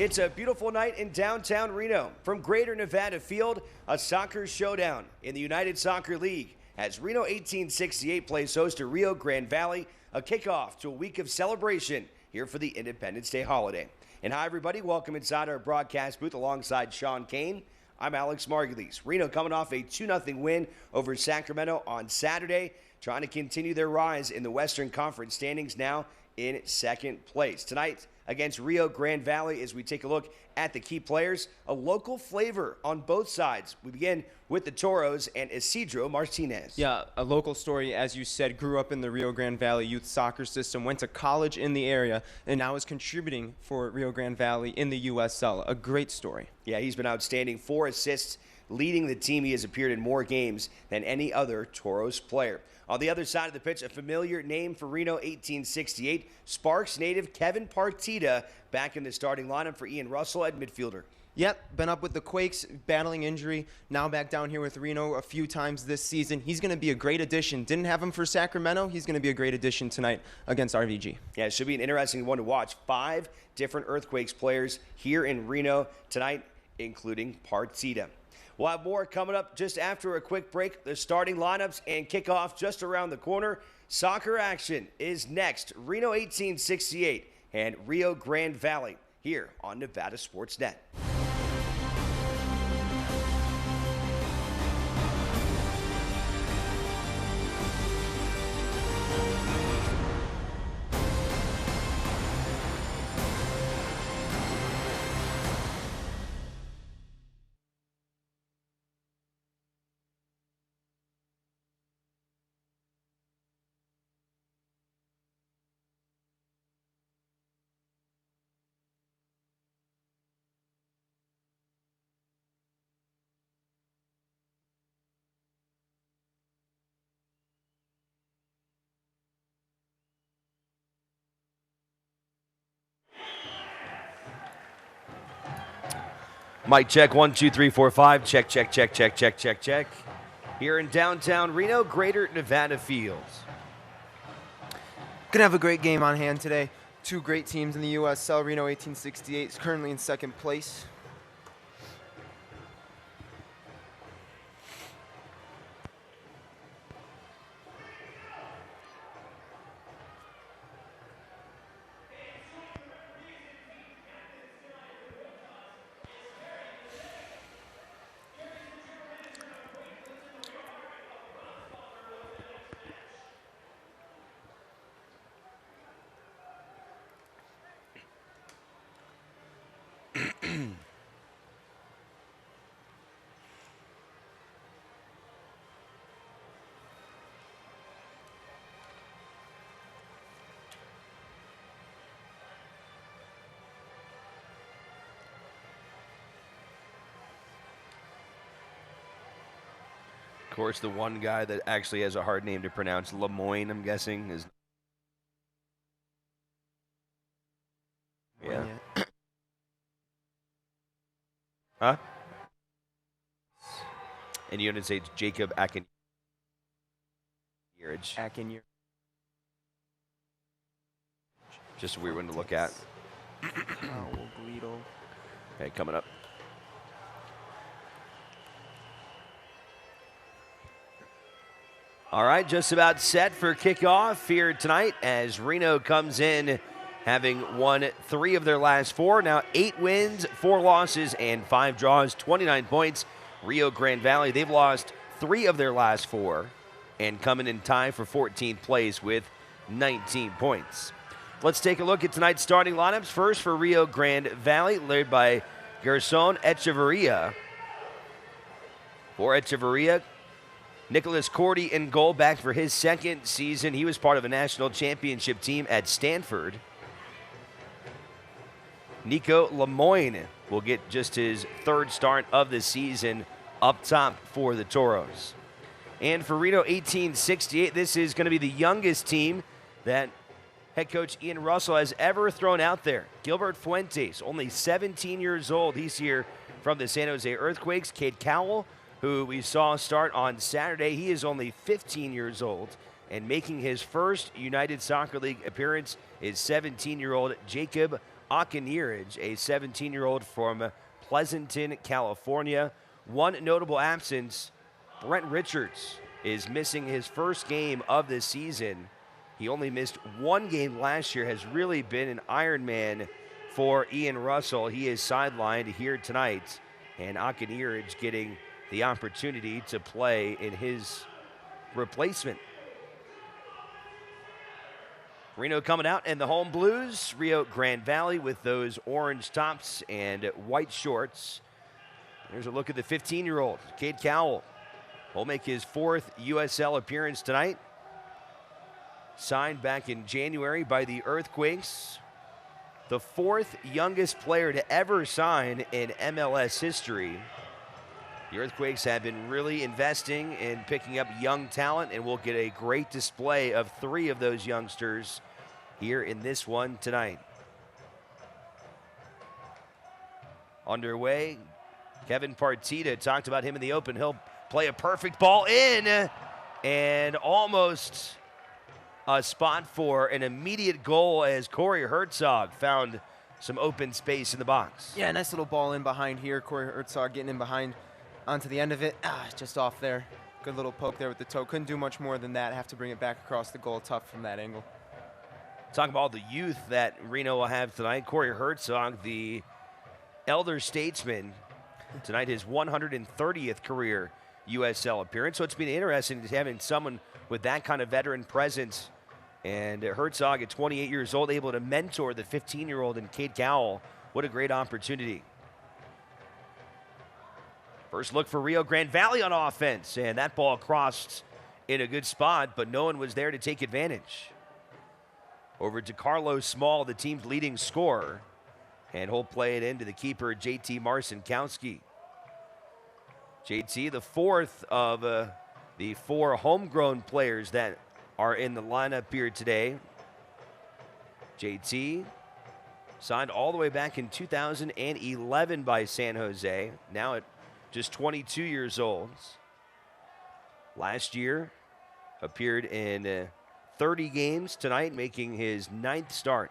It's a beautiful night in downtown Reno. From Greater Nevada Field, a soccer showdown in the United Soccer League as Reno 1868 plays host to Rio Grande Valley, a kickoff to a week of celebration here for the Independence Day holiday. And hi, everybody. Welcome inside our broadcast booth alongside Sean Kane. I'm Alex Margulies. Reno coming off a 2-0 win over Sacramento on Saturday, trying to continue their rise in the Western Conference standings, now in second place. Tonight against Rio Grande Valley, as we take a look at the key players, a local flavor on both sides. We begin with the Toros and Isidro Martinez. Yeah, a local story, as you said, grew up in the Rio Grande Valley youth soccer system, went to college in the area, and now is contributing for Rio Grande Valley in the USL. A great story. Yeah, he's been outstanding. 4 assists, leading the team. He has appeared in more games than any other Toros player. On the other side of the pitch, a familiar name for Reno 1868, Sparks native Kevin Partita back in the starting lineup for Ian Russell at midfielder. Yep, been up with the Quakes, battling injury, now back down here with Reno a few times this season. He's going to be a great addition. Didn't have him for Sacramento. He's going to be a great addition tonight against RVG. Yeah, it should be an interesting one to watch. 5 different Earthquakes players here in Reno tonight, including Partita. We'll have more coming up just after a quick break. The starting lineups and kickoff just around the corner. Soccer action is next. Reno 1868 and Rio Grande Valley here on Nevada Sports Net. Mic check, 1, 2, 3, 4, 5. Check, check, check, check, check, check, check. Here in downtown Reno, Greater Nevada Fields. Gonna have a great game on hand today. 2 great teams in the USL. Reno 1868 is currently in second place. Of course, the one guy that actually has a hard name to pronounce, Lemoyne, I'm guessing, is... Yeah. Huh? And you want to say it's Jacob Akin... Just a weird one to look at. Okay, coming up. All right, just about set for kickoff here tonight as Reno comes in having won 3 of their last 4. Now 8 wins, 4 losses, and 5 draws, 29 points. Rio Grande Valley, they've lost 3 of their last 4 and coming in tie for 14th place with 19 points. Let's take a look at tonight's starting lineups. First for Rio Grande Valley, led by Gerson Echeverria. For Echeverria, Nicholas Cordy in goal, back for his 2nd season. He was part of a national championship team at Stanford. Nico Lemoyne will get just his 3rd start of the season up top for the Toros. And for Reno 1868, this is going to be the youngest team that head coach Ian Russell has ever thrown out there. Gilbert Fuentes, only 17 years old. He's here from the San Jose Earthquakes. Cade Carroll, who we saw start on Saturday, he is only 15 years old. And making his first United Soccer League appearance is 17-year-old Jacob Akinirij, a 17-year-old from Pleasanton, California. One notable absence, Brent Richards is missing his first game of the season. He only missed one game last year, has really been an Iron Man for Ian Russell. He is sidelined here tonight, and Akinirij getting the opportunity to play in his replacement. Reno coming out in the home blues. Rio Grande Valley with those orange tops and white shorts. Here's a look at the 15-year-old, Cade Carroll. Will make his 4th USL appearance tonight. Signed back in January by the Earthquakes. The 4th youngest player to ever sign in MLS history. The Earthquakes have been really investing in picking up young talent, and we'll get a great display of 3 of those youngsters here in this one tonight. Underway, Kevin Partita, talked about him in the open. He'll play a perfect ball in, and almost a spot for an immediate goal as Corey Herzog found some open space in the box. Yeah, nice little ball in behind here. Corey Herzog getting in behind onto the end of it. Just off there. Good little poke there with the toe. Couldn't do much more than that. Have to bring it back across the goal. Tough from that angle. Talking about all the youth that Reno will have tonight. Corey Herzog, the elder statesman, tonight his 130th career USL appearance. So it's been interesting having someone with that kind of veteran presence. And Herzog at 28 years old, able to mentor the 15-year-old in Cade Carroll. What a great opportunity. First look for Rio Grande Valley on offense, and that ball crossed in a good spot, but no one was there to take advantage. Over to Carlos Small, the team's leading scorer, and he'll play it into the keeper, JT Marcinkowski. JT, the 4th of the 4 homegrown players that are in the lineup here today. JT signed all the way back in 2011 by San Jose, now at just 22 years old. Last year, appeared in 30 games tonight, making his 9th start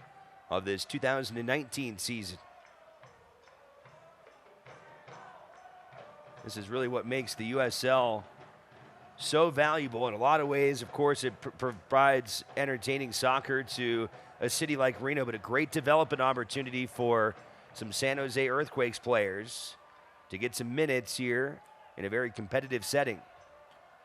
of this 2019 season. This is really what makes the USL so valuable in a lot of ways. Of course, it provides entertaining soccer to a city like Reno, but a great development opportunity for some San Jose Earthquakes players to get some minutes here in a very competitive setting.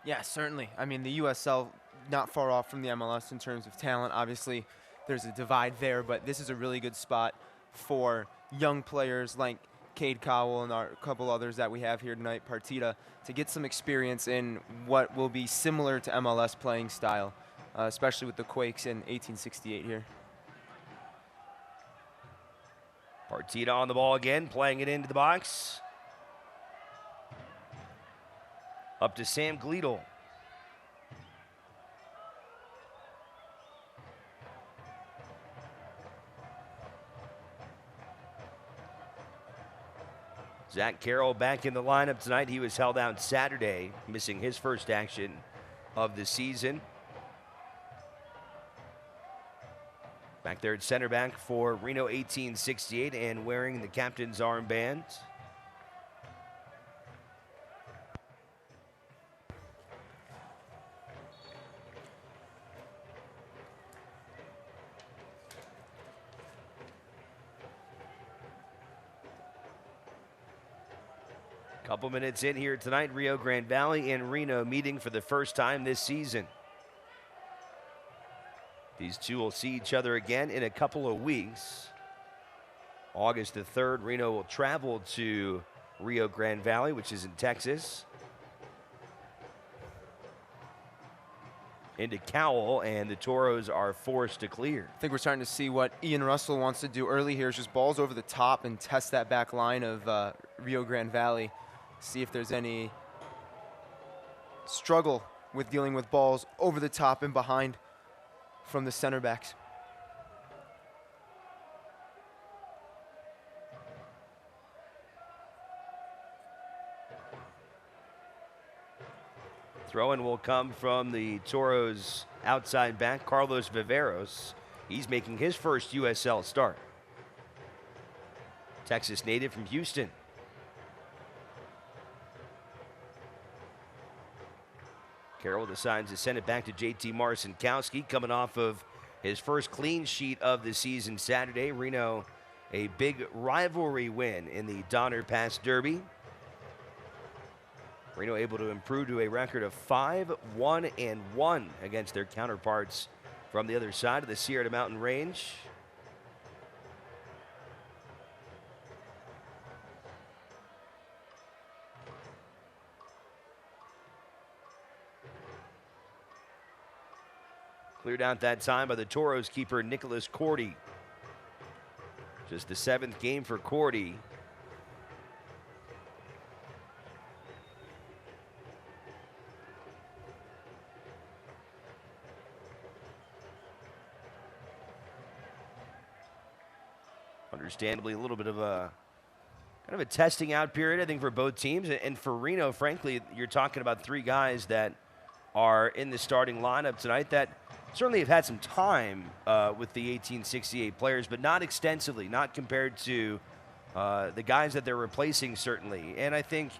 Yeah, certainly. I mean, the USL not far off from the MLS in terms of talent. Obviously, there's a divide there, but this is a really good spot for young players like Cade Carroll and a couple others that we have here tonight, Partita, to get some experience in what will be similar to MLS playing style, especially with the Quakes in 1868 here. Partita on the ball again, playing it into the box. Up to Sam Gleedle. Zach Carroll back in the lineup tonight. He was held out Saturday, missing his first action of the season. Back there at center back for Reno 1868 and wearing the captain's armband. Couple minutes in here tonight, Rio Grande Valley and Reno meeting for the first time this season. These two will see each other again in a couple of weeks. August the 3rd, Reno will travel to Rio Grande Valley, which is in Texas. Into Carroll, and the Toros are forced to clear. I think we're starting to see what Ian Russell wants to do early here, is just balls over the top and test that back line of Rio Grande Valley. See if there's any struggle with dealing with balls over the top and behind from the center backs. Throw-in will come from the Toros outside back, Carlos Viveros. He's making his first USL start. Texas native from Houston. Carroll decides to send it back to JT Marcinkowski, coming off of his first clean sheet of the season Saturday. Reno, a big rivalry win in the Donner Pass Derby. Reno able to improve to a record of 5-1-1 against their counterparts from the other side of the Sierra Mountain Range. Cleared out that time by the Toros keeper Nicholas Cordy. Just the 7th game for Cordy. Understandably, a little bit of a kind of a testing out period, I think, for both teams. And for Reno, frankly, you're talking about 3 guys that are in the starting lineup tonight that certainly have had some time with the 1868 players, but not extensively, not compared to the guys that they're replacing, certainly. And I think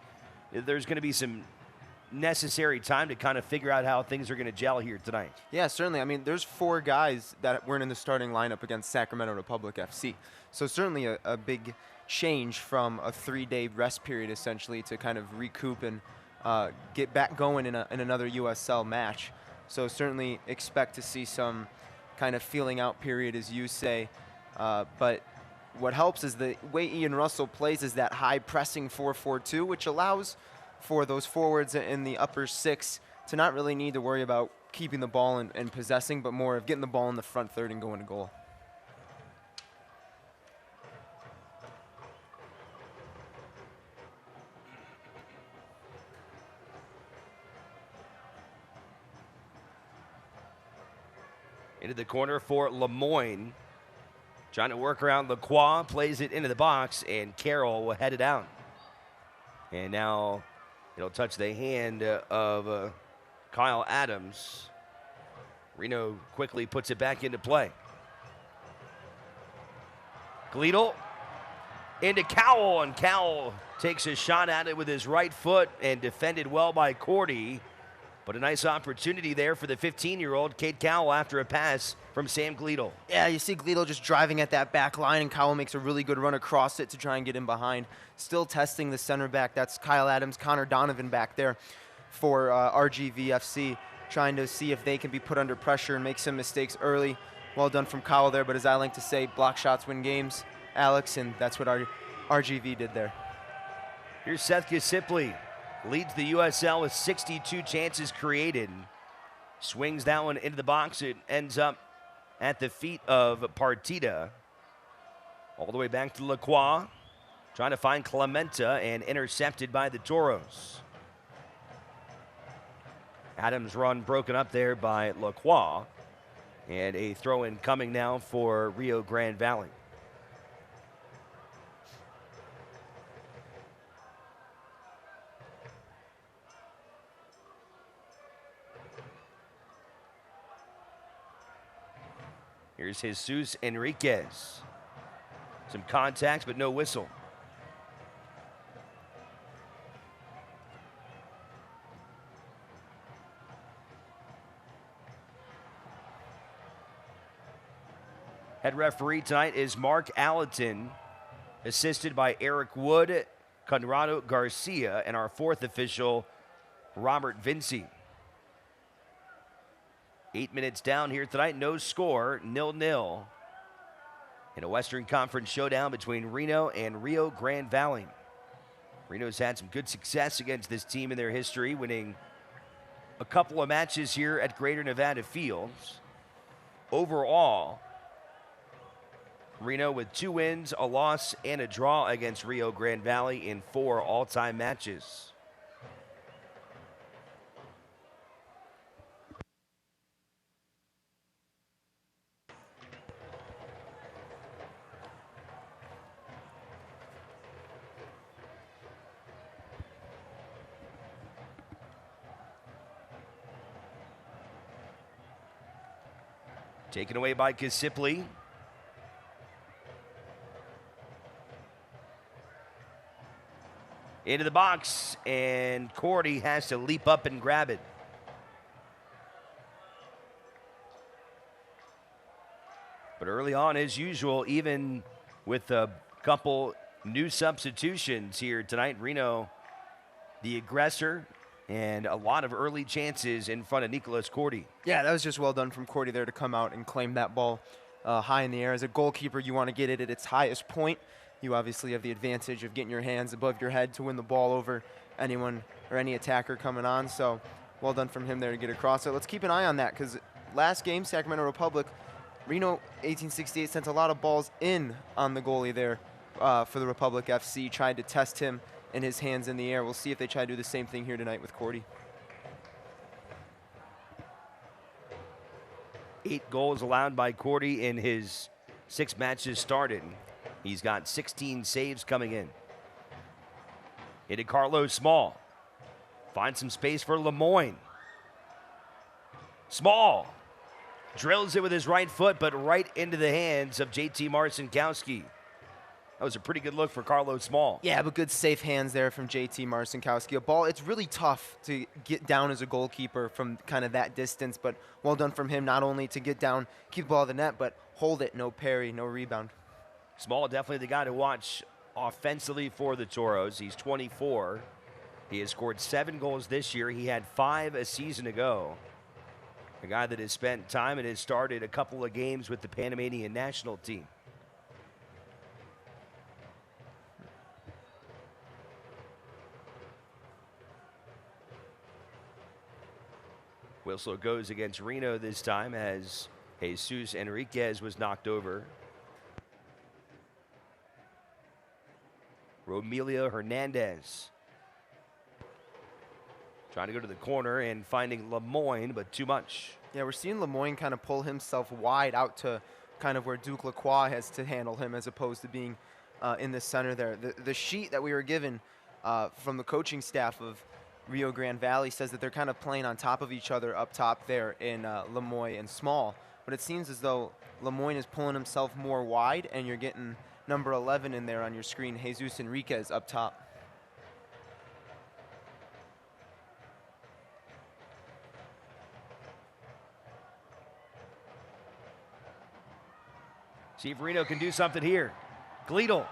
there's going to be some necessary time to kind of figure out how things are going to gel here tonight. Yeah, certainly. I mean, there's 4 guys that weren't in the starting lineup against Sacramento Republic FC. So certainly a big change from a 3-day rest period, essentially, to kind of recoup and get back going in another USL match. So certainly expect to see some kind of feeling out period, as you say. But what helps is the way Ian Russell plays is that high pressing 4-4-2, which allows for those forwards in the upper 6 to not really need to worry about keeping the ball and possessing, but more of getting the ball in the front third and going to goal. Into the corner for Lemoyne. Trying to work around Lacroix, plays it into the box, and Carroll will head it out. And now it'll touch the hand of Kyle Adams. Reno quickly puts it back into play. Gleedle into Cowell, and Cowell takes a shot at it with his right foot and defended well by Cordy. But a nice opportunity there for the 15-year-old Cade Cowell after a pass from Sam Gleedle. Yeah, you see Gleedle just driving at that back line, and Cowell makes a really good run across it to try and get in behind. Still testing the center back. That's Kyle Adams, Connor Donovan back there for RGVFC, trying to see if they can be put under pressure and make some mistakes early. Well done from Cowell there, but as I like to say, block shots win games, Alex, and that's what RGV did there. Here's Seth Gasippli. Leads the USL with 62 chances created. Swings that one into the box. It ends up at the feet of Partita. All the way back to Lacroix. Trying to find Clementa and intercepted by the Toros. Adams' run broken up there by Lacroix. And a throw-in coming now for Rio Grande Valley. Here's Jesus Enriquez. Some contacts, but no whistle. Head referee tonight is Mark Allerton, assisted by Eric Wood, Conrado Garcia, and our 4th official, Robert Vinci. 8 minutes down here tonight, no score, 0-0. In a Western Conference showdown between Reno and Rio Grande Valley. Reno's had some good success against this team in their history, winning a couple of matches here at Greater Nevada Fields. Overall, Reno with 2 wins, a loss, and a draw against Rio Grande Valley in 4 all-time matches. Taken away by Gasippli. Into the box, and Cordy has to leap up and grab it. But early on, as usual, even with a couple new substitutions here tonight, Reno, the aggressor, and a lot of early chances in front of Nicholas Cordy. Yeah, that was just well done from Cordy there to come out and claim that ball high in the air. As a goalkeeper, you want to get it at its highest point. You obviously have the advantage of getting your hands above your head to win the ball over anyone or any attacker coming on. So well done from him there to get across it. Let's keep an eye on that, because last game, Sacramento Republic, Reno 1868 sent a lot of balls in on the goalie there for the Republic FC, tried to test him and his hands in the air. We'll see if they try to do the same thing here tonight with Cordy. 8 goals allowed by Cordy in his 6 matches started. He's got 16 saves coming in. Into Carlos Small. Finds some space for Lemoyne. Small drills it with his right foot, but right into the hands of JT Marcinkowski. That was a pretty good look for Carlos Small. Yeah, but good safe hands there from JT Marcinkowski. A ball, it's really tough to get down as a goalkeeper from kind of that distance, but well done from him, not only to get down, keep the ball at the net, but hold it, no parry, no rebound. Small, definitely the guy to watch offensively for the Toros. He's 24. He has scored 7 goals this year. He had 5 a season ago. A guy that has spent time and has started a couple of games with the Panamanian national team. Whistle goes against Reno this time as Jesus Enriquez was knocked over. Romelio Hernandez trying to go to the corner and finding Lemoyne, but too much. Yeah, we're seeing Lemoyne kind of pull himself wide out to kind of where Duke Lacroix has to handle him, as opposed to being in the center there. The sheet that we were given from the coaching staff of Rio Grande Valley says that they're kind of playing on top of each other up top there in Lemoyne and Small. But it seems as though Lemoyne is pulling himself more wide, and you're getting number 11 in there on your screen, Jesus Enriquez up top. See if Reno can do something here. Gleedle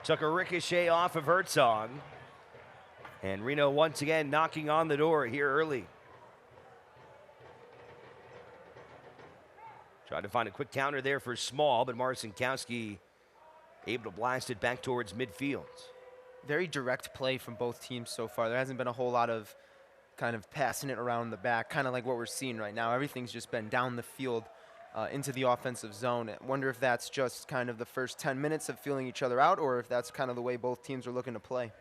took a ricochet off of Herzog. And Reno once again knocking on the door here early. Tried to find a quick counter there for Small, but Marcinkowski able to blast it back towards midfield. Very direct play from both teams so far. There hasn't been a whole lot of kind of passing it around the back, kind of like what we're seeing right now. Everything's just been down the field into the offensive zone. I wonder if that's just kind of the first 10 minutes of feeling each other out, or if that's kind of the way both teams are looking to play.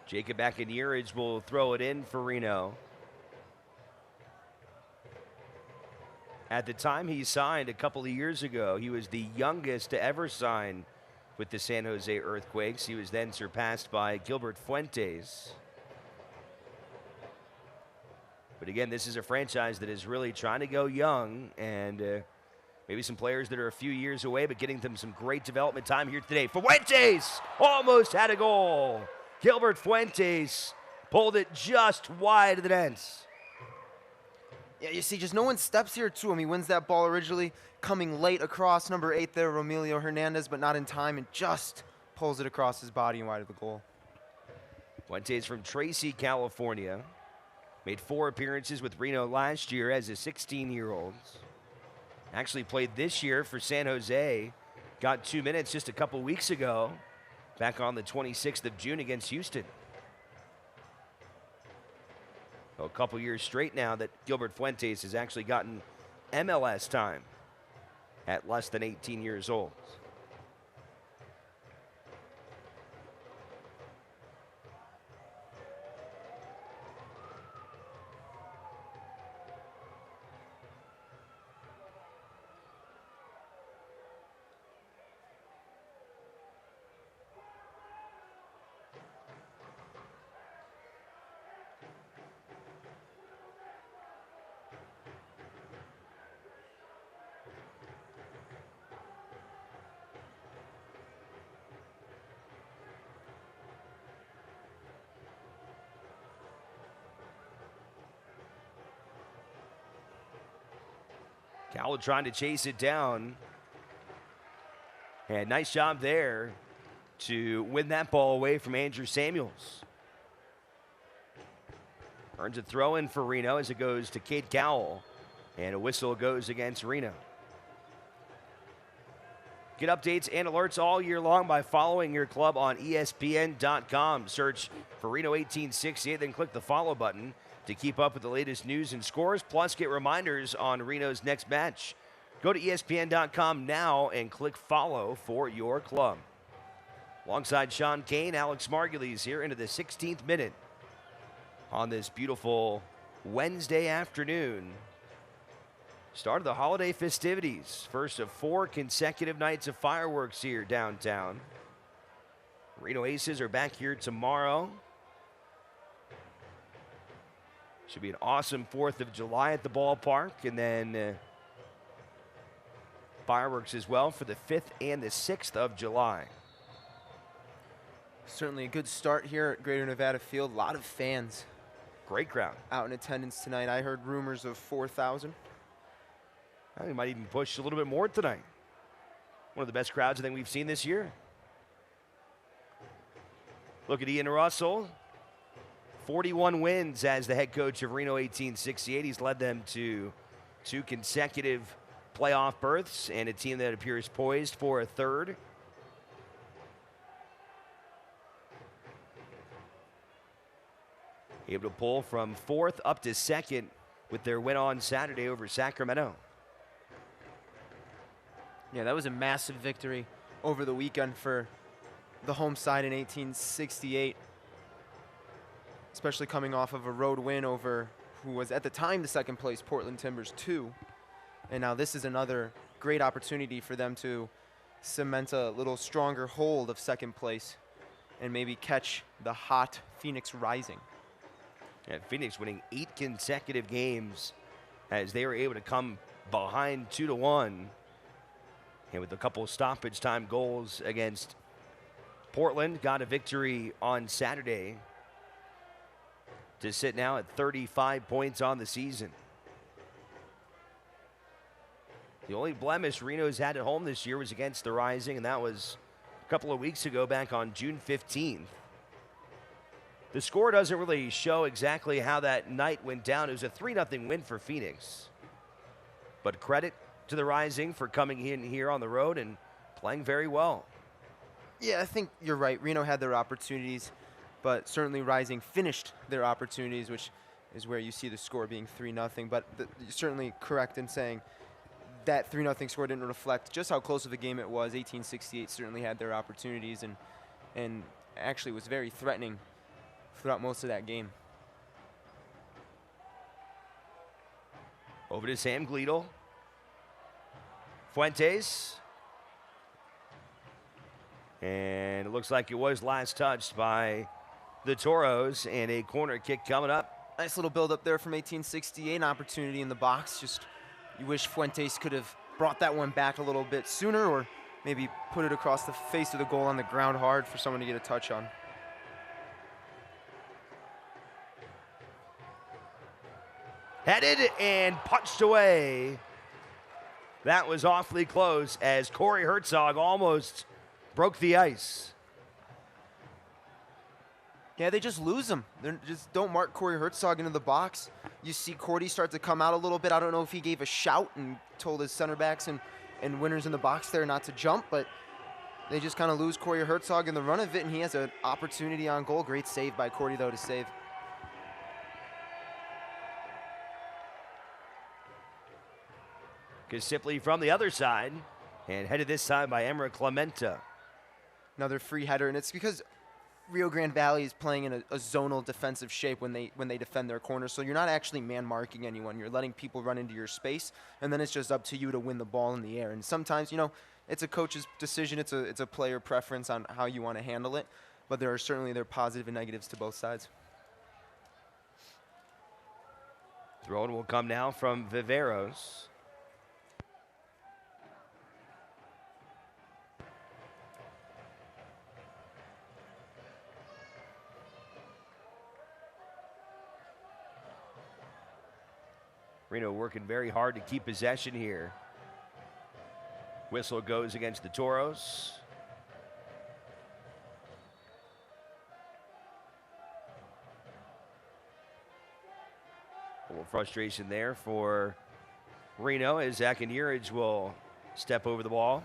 Jacob Akinurage will throw it in for Reno. At the time he signed a couple of years ago, he was the youngest to ever sign with the San Jose Earthquakes. He was then surpassed by Gilbert Fuentes. But again, this is a franchise that is really trying to go young, and maybe some players that are a few years away, but getting them some great development time here today. Fuentes almost had a goal. Gilbert Fuentes pulled it just wide of the net. Yeah, you see, just no one steps here to him. He wins that ball originally, coming late across number 8 there, Romelio Hernandez, but not in time, and just pulls it across his body and wide of the goal. Fuentes from Tracy, California. Made 4 appearances with Reno last year as a 16-year-old. Actually played this year for San Jose. Got 2 minutes just a couple weeks ago, back on the 26th of June against Houston. A couple years straight now that Gilbert Fuentes has actually gotten MLS time at less than 18 years old. Carroll trying to chase it down. And nice job there to win that ball away from Andrew Samuels. Earns a throw in for Reno as it goes to Cade Carroll. And a whistle goes against Reno. Get updates and alerts all year long by following your club on ESPN.com. Search for Reno 1868, then click the follow button to keep up with the latest news and scores, plus get reminders on Reno's next match. Go to ESPN.com now and click follow for your club. Alongside Sean Kane, Alex Margulies here into the 16th minute on this beautiful Wednesday afternoon. Start of the holiday festivities. First of 4 consecutive nights of fireworks here downtown. Reno Aces are back here tomorrow. Should be an awesome 4th of July at the ballpark. And then fireworks as well for the 5th and the 6th of July. Certainly a good start here at Greater Nevada Field. A lot of fans. Great crowd. Out in attendance tonight. I heard rumors of 4,000. I think we might even push a little bit more tonight. One of the best crowds I think we've seen this year. Look at Ian Russell. 41 wins as the head coach of Reno 1868. He's led them to 2 consecutive playoff berths and a team that appears poised for a 3rd. Able to pull from 4th up to 2nd with their win on Saturday over Sacramento. Yeah, that was a massive victory over the weekend for the home side in 1868, especially coming off of a road win over who was at the time the 2nd place Portland Timbers 2. And now this is another great opportunity for them to cement a little stronger hold of 2nd place and maybe catch the hot Phoenix Rising. And Phoenix winning 8 consecutive games as they were able to come behind 2-1. And with a couple of stoppage time goals against Portland, got a victory on Saturday to sit now at 35 points on the season. The only blemish Reno's had at home this year was against the Rising, and that was a couple of weeks ago back on June 15th. The score doesn't really show exactly how that night went down. It was a 3-0 win for Phoenix. But credit to the Rising for coming in here on the road and playing very well. Yeah, I think you're right. Reno had their opportunities, but certainly Rising finished their opportunities, which is where you see the score being 3-0. But you're certainly correct in saying that 3-0 score didn't reflect just how close of a game it was. 1868 certainly had their opportunities and actually was very threatening throughout most of that game. Over to Sam Gleadle. Fuentes. And it looks like it was last touched by the Toros, and a corner kick coming up. Nice little build up there from 1868, an opportunity in the box. Just you wish Fuentes could have brought that one back a little bit sooner, or maybe put it across the face of the goal on the ground hard for someone to get a touch on. Headed and punched away. That was awfully close as Corey Herzog almost broke the ice. Yeah, they just lose him. They just don't mark Corey Herzog into the box. You see Cordy start to come out a little bit. I don't know if he gave a shout and told his center backs and winners in the box there not to jump, but they just kind of lose Corey Herzog in the run of it, and he has an opportunity on goal. Great save by Cordy, though, to save. Simply from the other side, and headed this time by Emra Clementa. Another free header, and it's because Rio Grande Valley is playing in a zonal defensive shape when they defend their corners. So you're not actually man-marking anyone. You're letting people run into your space, and then it's just up to you to win the ball in the air. And sometimes, you know, it's a coach's decision. It's a player preference on how you want to handle it. But there are certainly positive and negatives to both sides. Throw-in will come now from Viveros. Reno working very hard to keep possession here. Whistle goes against the Toros. A little frustration there for Reno as Zach and Urich will step over the ball.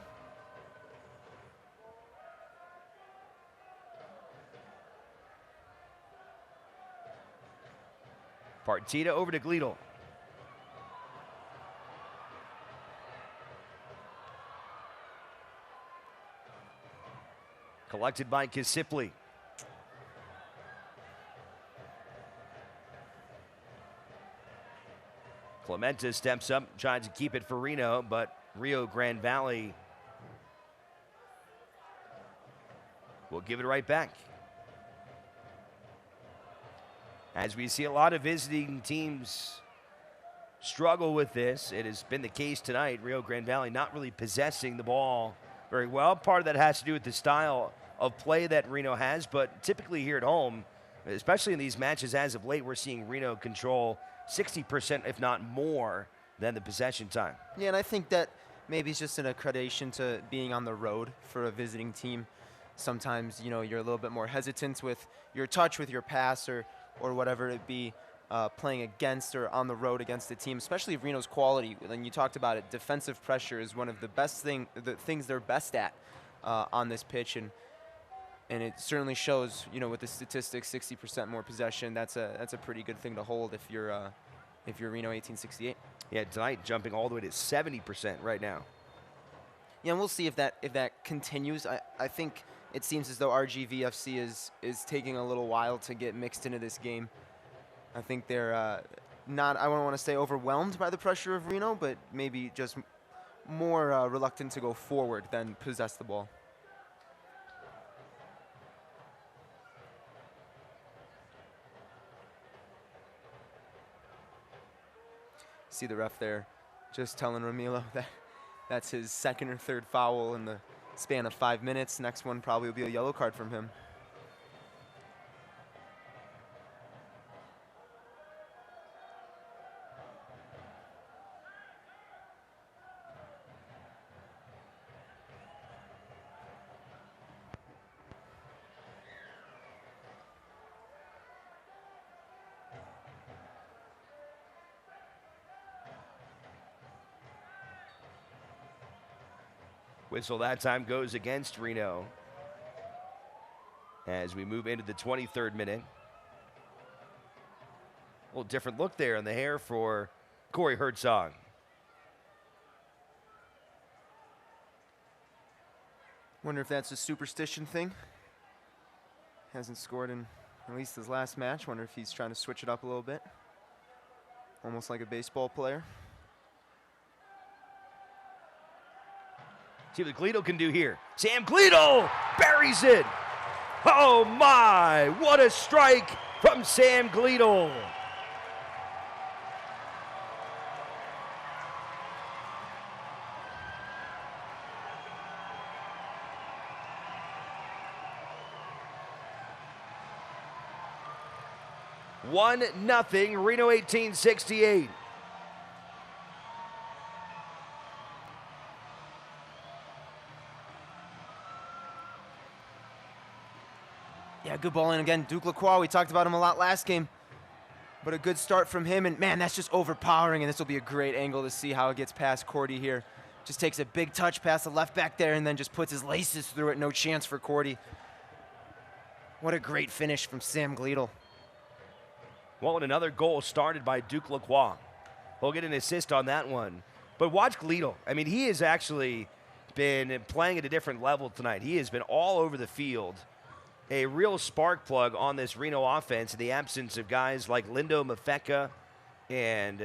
Partita over to Gleadle. Collected by Kisipli. Clementa steps up, trying to keep it for Reno, but Rio Grande Valley will give it right back. As we see a lot of visiting teams struggle with this, it has been the case tonight. Rio Grande Valley not really possessing the ball very well. Part of that has to do with the style of play that Reno has, but typically here at home, especially in these matches as of late, we're seeing Reno control 60%, if not more, than the possession time. Yeah, and I think that maybe it's just an accreditation to being on the road for a visiting team. Sometimes, you know, you're a little bit more hesitant with your touch, with your pass, or whatever it be, playing against or on the road against the team, especially Reno's quality. And you talked about it, defensive pressure is one of the things they're best at on this pitch, and it certainly shows, you know, with the statistics, 60% more possession. That's a pretty good thing to hold if you're Reno 1868. Yeah, tonight jumping all the way to 70% right now. Yeah, and we'll see if that continues. I think it seems as though RGVFC is taking a little while to get mixed into this game. I think they're not, I don't want to say overwhelmed by the pressure of Reno, but maybe just more reluctant to go forward than possess the ball. See the ref there just telling Ramilo that that's his second or third foul in the span of 5 minutes. Next one probably will be a yellow card from him. Whistle that time goes against Reno as we move into the 23rd minute. A little different look there in the hair for Corey Herzog. Wonder if that's a superstition thing. Hasn't scored in at least his last match. Wonder if he's trying to switch it up a little bit. Almost like a baseball player. See what Gleadle can do here. Sam Gleadle buries it. Oh my, what a strike from Sam Gleadle. One nothing, Reno 1868. Yeah, good ball in again. Duke Lacroix, we talked about him a lot last game. But a good start from him, and man, that's just overpowering, and this will be a great angle to see how it gets past Cordy here. Just takes a big touch past the left back there and then just puts his laces through it. No chance for Cordy. What a great finish from Sam Gleadle. Well, and another goal started by Duke Lacroix. He'll get an assist on that one. But watch Gleadle. I mean, he has actually been playing at a different level tonight. He has been all over the field. A real spark plug on this Reno offense in the absence of guys like Lindo Mafeka and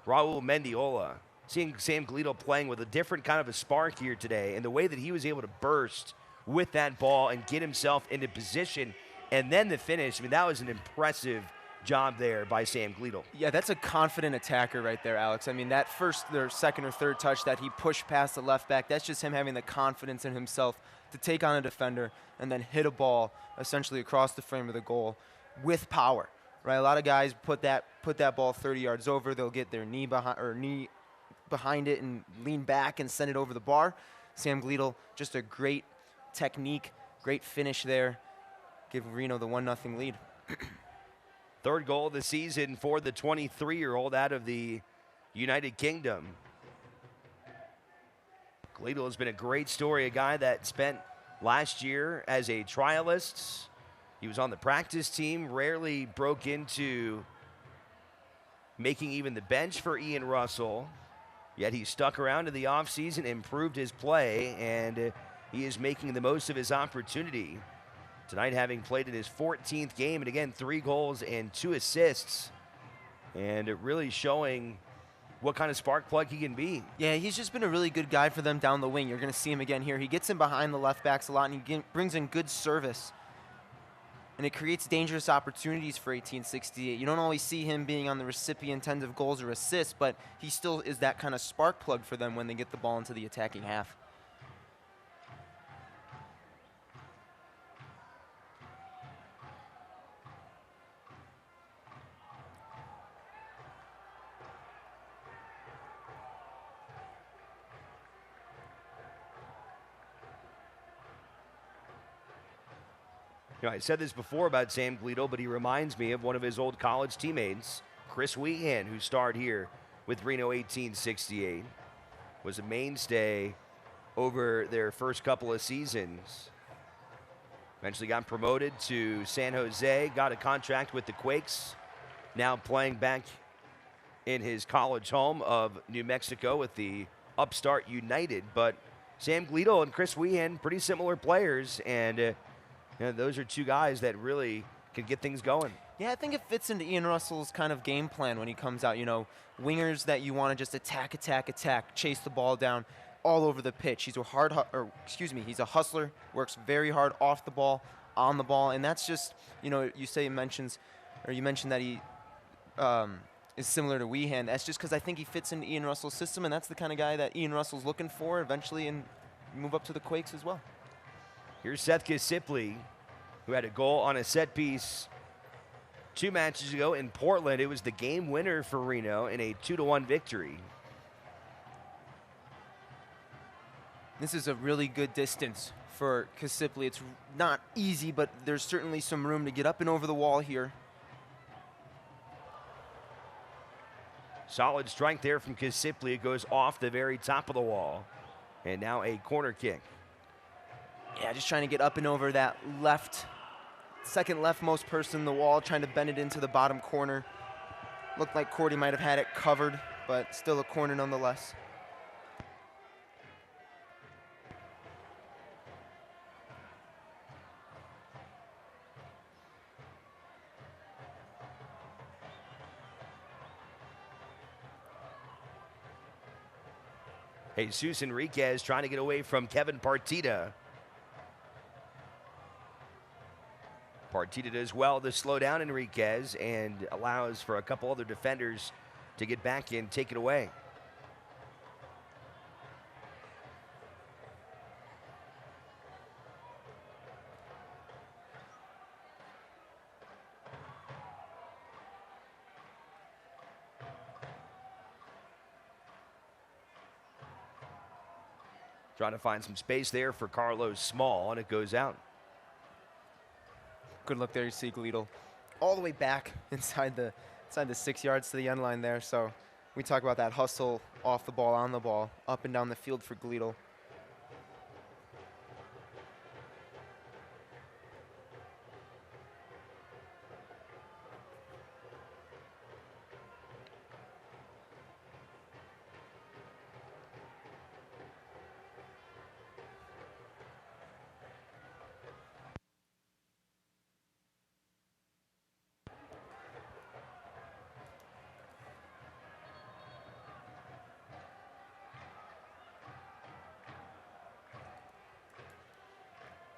Raul Mendiola. Seeing Sam Gleadle playing with a different kind of a spark here today, and the way that he was able to burst with that ball and get himself into position, and then the finish, I mean, that was an impressive job there by Sam Gleadle. Yeah, that's a confident attacker right there, Alex. I mean, that first or second or third touch that he pushed past the left back, that's just him having the confidence in himself to take on a defender and then hit a ball essentially across the frame of the goal with power. right? A lot of guys put that ball 30 yards over. They'll get their knee behind it and lean back and send it over the bar. Sam Gleadle, just a great technique, great finish there. Give Reno the 1-0 lead. Third goal of the season for the 23-year-old out of the United Kingdom. Gleadle has been a great story, a guy that spent last year as a trialist. He was on the practice team, rarely broke into making even the bench for Ian Russell. Yet he stuck around in the offseason, improved his play, and he is making the most of his opportunity. Tonight, having played in his 14th game, and again, 3 goals and 2 assists. And it really showing what kind of spark plug he can be. Yeah, he's just been a really good guy for them down the wing. You're going to see him again here. He gets in behind the left backs a lot, and he brings in good service. And it creates dangerous opportunities for 1868. You don't always see him being on the recipient end of goals or assists, but he still is that kind of spark plug for them when they get the ball into the attacking half. You know, I said this before about Sam Gleadle, but he reminds me of one of his old college teammates, Chris Weehan, who starred here with Reno 1868, was a mainstay over their first couple of seasons. Eventually got promoted to San Jose, got a contract with the Quakes, now playing back in his college home of New Mexico with the upstart United. But Sam Gleadle and Chris Weehan, pretty similar players, and those are 2 guys that really can get things going. Yeah, I think it fits into Ian Russell's kind of game plan when he comes out. You know, wingers that you want to just attack, chase the ball down all over the pitch. He's he's a hustler, works very hard off the ball, on the ball, and that's just, you mentioned that he is similar to Weehan. That's just because I think he fits into Ian Russell's system, and that's the kind of guy that Ian Russell's looking for eventually and move up to the Quakes as well. Here's Seth Kisipley, who had a goal on a set piece 2 matches ago in Portland. It was the game winner for Reno in a 2-1 victory. This is a really good distance for Kisipley. It's not easy, but there's certainly some room to get up and over the wall here. Solid strength there from Kisipley. It goes off the very top of the wall. And now a corner kick. Yeah, just trying to get up and over that second leftmost person in the wall, trying to bend it into the bottom corner. Looked like Cordy might have had it covered, but still a corner nonetheless. Jesus Enriquez trying to get away from Kevin Partita. Partita does well to slow down Enriquez and allows for a couple other defenders to get back and take it away. Trying to find some space there for Carlos Small, and it goes out. Good look there. You see Gleadle all the way back inside the 6 yards to the end line there. So we talk about that hustle off the ball, on the ball, up and down the field for Gleadle.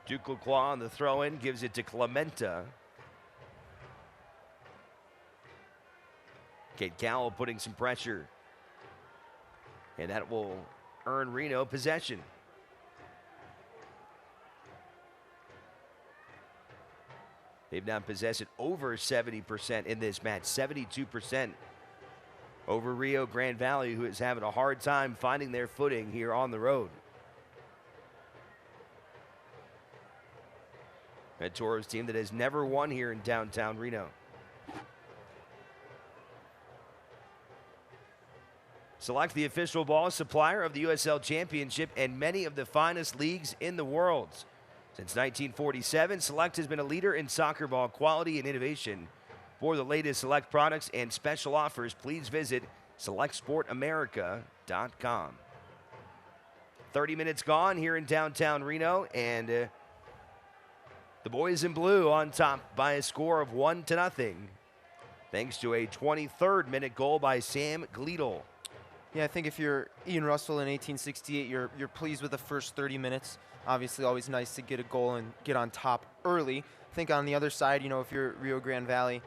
Duke Lacroix on the throw-in, gives it to Clementa. Kate Cowell putting some pressure. And that will earn Reno possession. They've now possessed it over 70% in this match, 72% over Rio Grande Valley, who is having a hard time finding their footing here on the road. A Toros team that has never won here in downtown Reno. Select, the official ball supplier of the USL Championship and many of the finest leagues in the world. Since 1947, Select has been a leader in soccer ball quality and innovation. For the latest Select products and special offers, please visit SelectSportAmerica.com. 30 minutes gone here in downtown Reno, and the boys in blue on top by a score of 1-0, thanks to a 23rd minute goal by Sam Gleedle. Yeah, I think if you're Ian Russell in 1868, you're pleased with the first 30 minutes. Obviously, always nice to get a goal and get on top early. I think on the other side, you know, if you're Rio Grande Valley,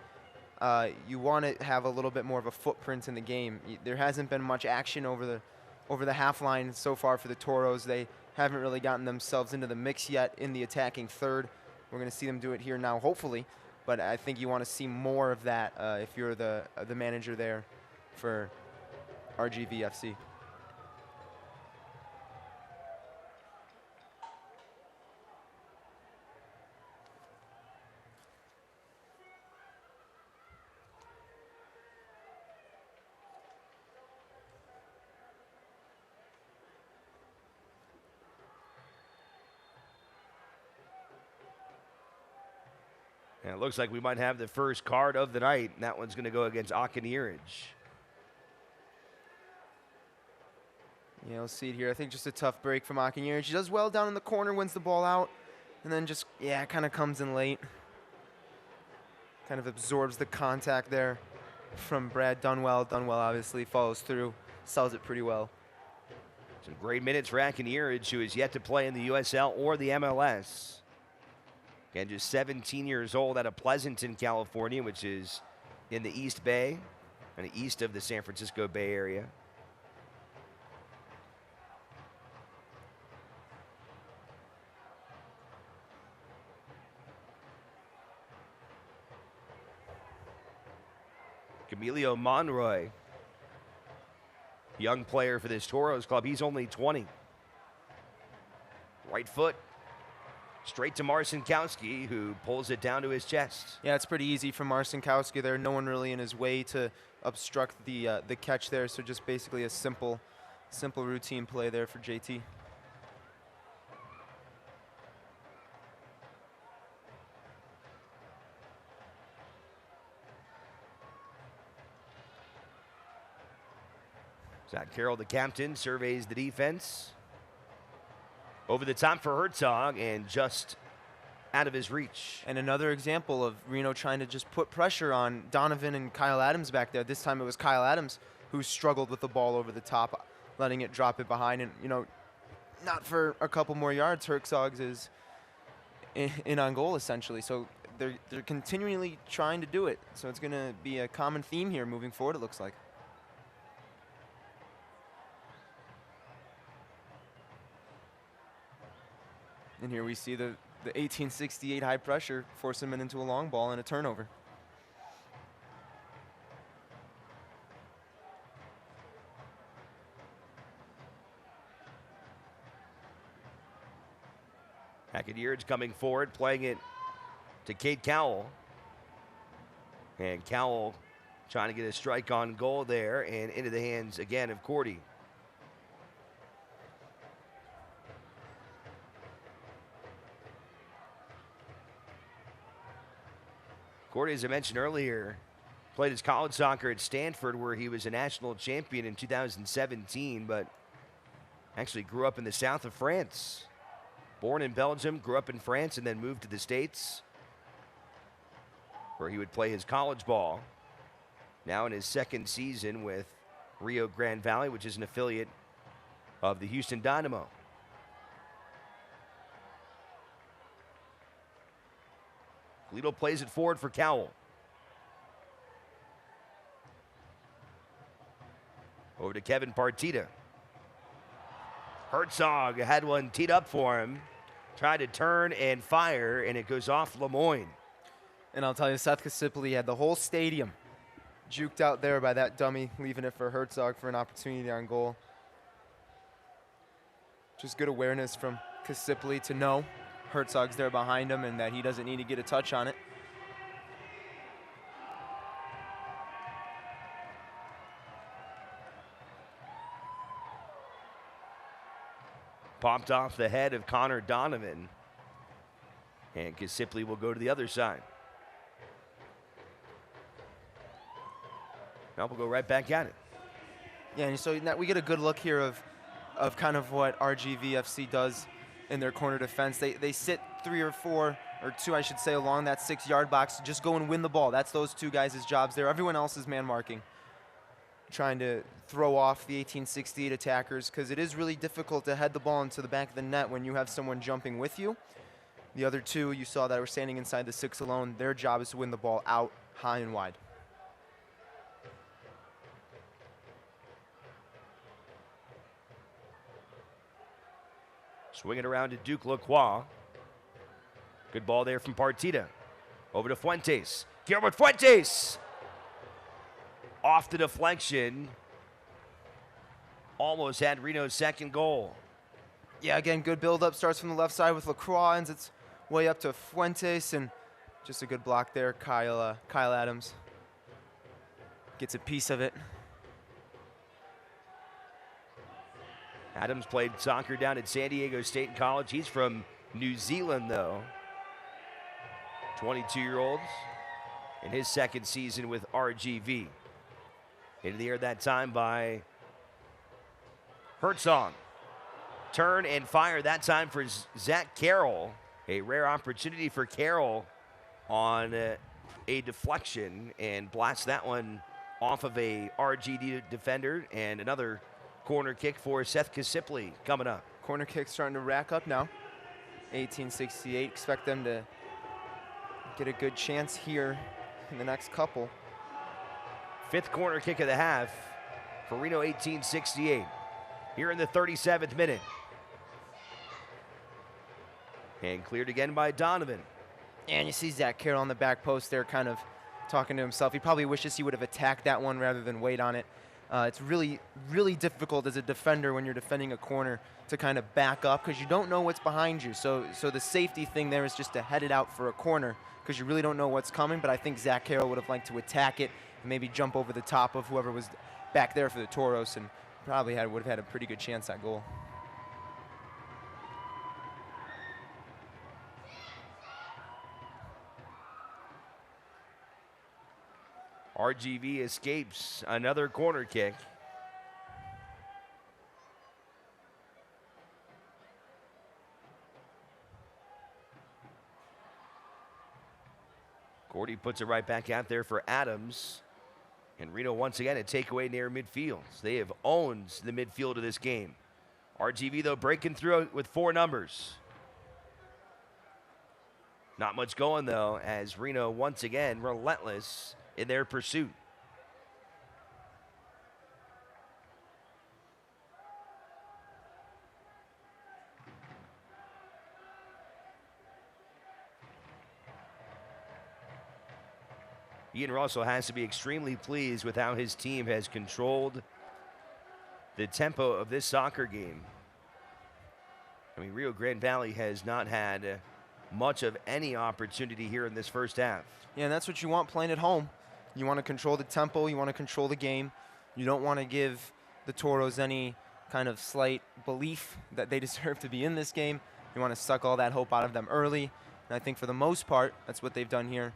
you want to have a little bit more of a footprint in the game. There hasn't been much action over the half line so far for the Toros. They haven't really gotten themselves into the mix yet in the attacking third. We're going to see them do it here now, hopefully. But I think you want to see more of that if you're the manager there for RGVFC. And it looks like we might have the first card of the night, and that one's going to go against Akiniraj. Yeah, we'll see it here. I think just a tough break from Akiniraj. He does well down in the corner, wins the ball out, and then just, yeah, kind of comes in late. Kind of absorbs the contact there from Brad Dunwell. Dunwell obviously follows through, sells it pretty well. Some great minutes for Akiniraj, who is yet to play in the USL or the MLS. Again, just 17 years old out of Pleasanton, California, which is in the East Bay, and east of the San Francisco Bay Area. Camilio Monroy, young player for this Toros club. He's only 20. Right foot. Straight to Marcinkowski, who pulls it down to his chest. Yeah, it's pretty easy for Marcinkowski there. No one really in his way to obstruct the catch there. So just basically a simple routine play there for JT. Zach Carroll, the captain, surveys the defense. Over the top for Herzog, and just out of his reach. And another example of Reno trying to just put pressure on Donovan and Kyle Adams back there. This time it was Kyle Adams who struggled with the ball over the top, letting it drop it behind. And, you know, not for a couple more yards. Herzog is in on goal, essentially. So they're continually trying to do it. So it's going to be a common theme here moving forward, it looks like. And here we see the 1868 high pressure force him into a long ball and a turnover. Akiniraj coming forward, playing it to Cade Cowell. And Cowell trying to get a strike on goal there, and into the hands again of Cordy. Cordy, as I mentioned earlier, played his college soccer at Stanford, where he was a national champion in 2017, but actually grew up in the south of France. Born in Belgium, grew up in France, and then moved to the States, where he would play his college ball. Now in his second season with Rio Grande Valley, which is an affiliate of the Houston Dynamo. Gleedle plays it forward for Cowell. Over to Kevin Partita. Herzog had one teed up for him. Tried to turn and fire, and it goes off Lemoyne. And I'll tell you, Seth Kasipli had the whole stadium juked out there by that dummy, leaving it for Herzog for an opportunity on goal. Just good awareness from Kasipli to know Herzog's there behind him and that he doesn't need to get a touch on it. Popped off the head of Connor Donovan. And Kasipli will go to the other side. Now we'll go right back at it. Yeah, and so now we get a good look here of kind of what RGVFC does in their corner defense. They sit 3 or 4, or 2, I should say, along that 6-yard box. Just go and win the ball. That's those 2 guys' jobs there. Everyone else is man marking, trying to throw off the 1868 attackers, because it is really difficult to head the ball into the back of the net when you have someone jumping with you. The other 2 you saw that were standing inside the 6 alone, their job is to win the ball out high and wide. Swing it around to Duke Lacroix. Good ball there from Partita. Over to Fuentes. Gilbert Fuentes! Off the deflection. Almost had Reno's second goal. Yeah, again, good build-up. Starts from the left side with Lacroix, ends its way up to Fuentes, and just a good block there. Kyle Adams gets a piece of it. Adams played soccer down at San Diego State College. He's from New Zealand, though. 22-year-old in his second season with RGV. Into the air that time by Herzog. Turn and fire that time for Zach Carroll. A rare opportunity for Carroll on a deflection, and blasts that one off of a RGD defender. And another corner kick for Seth Kasipli coming up. Corner kick starting to rack up now. 1868. Expect them to get a good chance here in the next couple. 5th corner kick of the half for Reno 1868. Here in the 37th minute. And cleared again by Donovan. And you see Zach Carroll on the back post there kind of talking to himself. He probably wishes he would have attacked that one rather than wait on it. It's really, really difficult as a defender when you're defending a corner to kind of back up because you don't know what's behind you. So the safety thing there is just to head it out for a corner because you really don't know what's coming. But I think Zach Carroll would have liked to attack it and maybe jump over the top of whoever was back there for the Toros, and probably would have had a pretty good chance at goal. RGV escapes another corner kick. Gordy puts it right back out there for Adams. And Reno once again a takeaway near midfield. They have owned the midfield of this game. RGV, though, breaking through with 4 numbers. Not much going, though, as Reno once again relentless in their pursuit. Ian Russell has to be extremely pleased with how his team has controlled the tempo of this soccer game. I mean, Rio Grande Valley has not had much of any opportunity here in this first half. Yeah, and that's what you want playing at home. You want to control the tempo. You want to control the game. You don't want to give the Toros any kind of slight belief that they deserve to be in this game. You want to suck all that hope out of them early. And I think for the most part, that's what they've done here.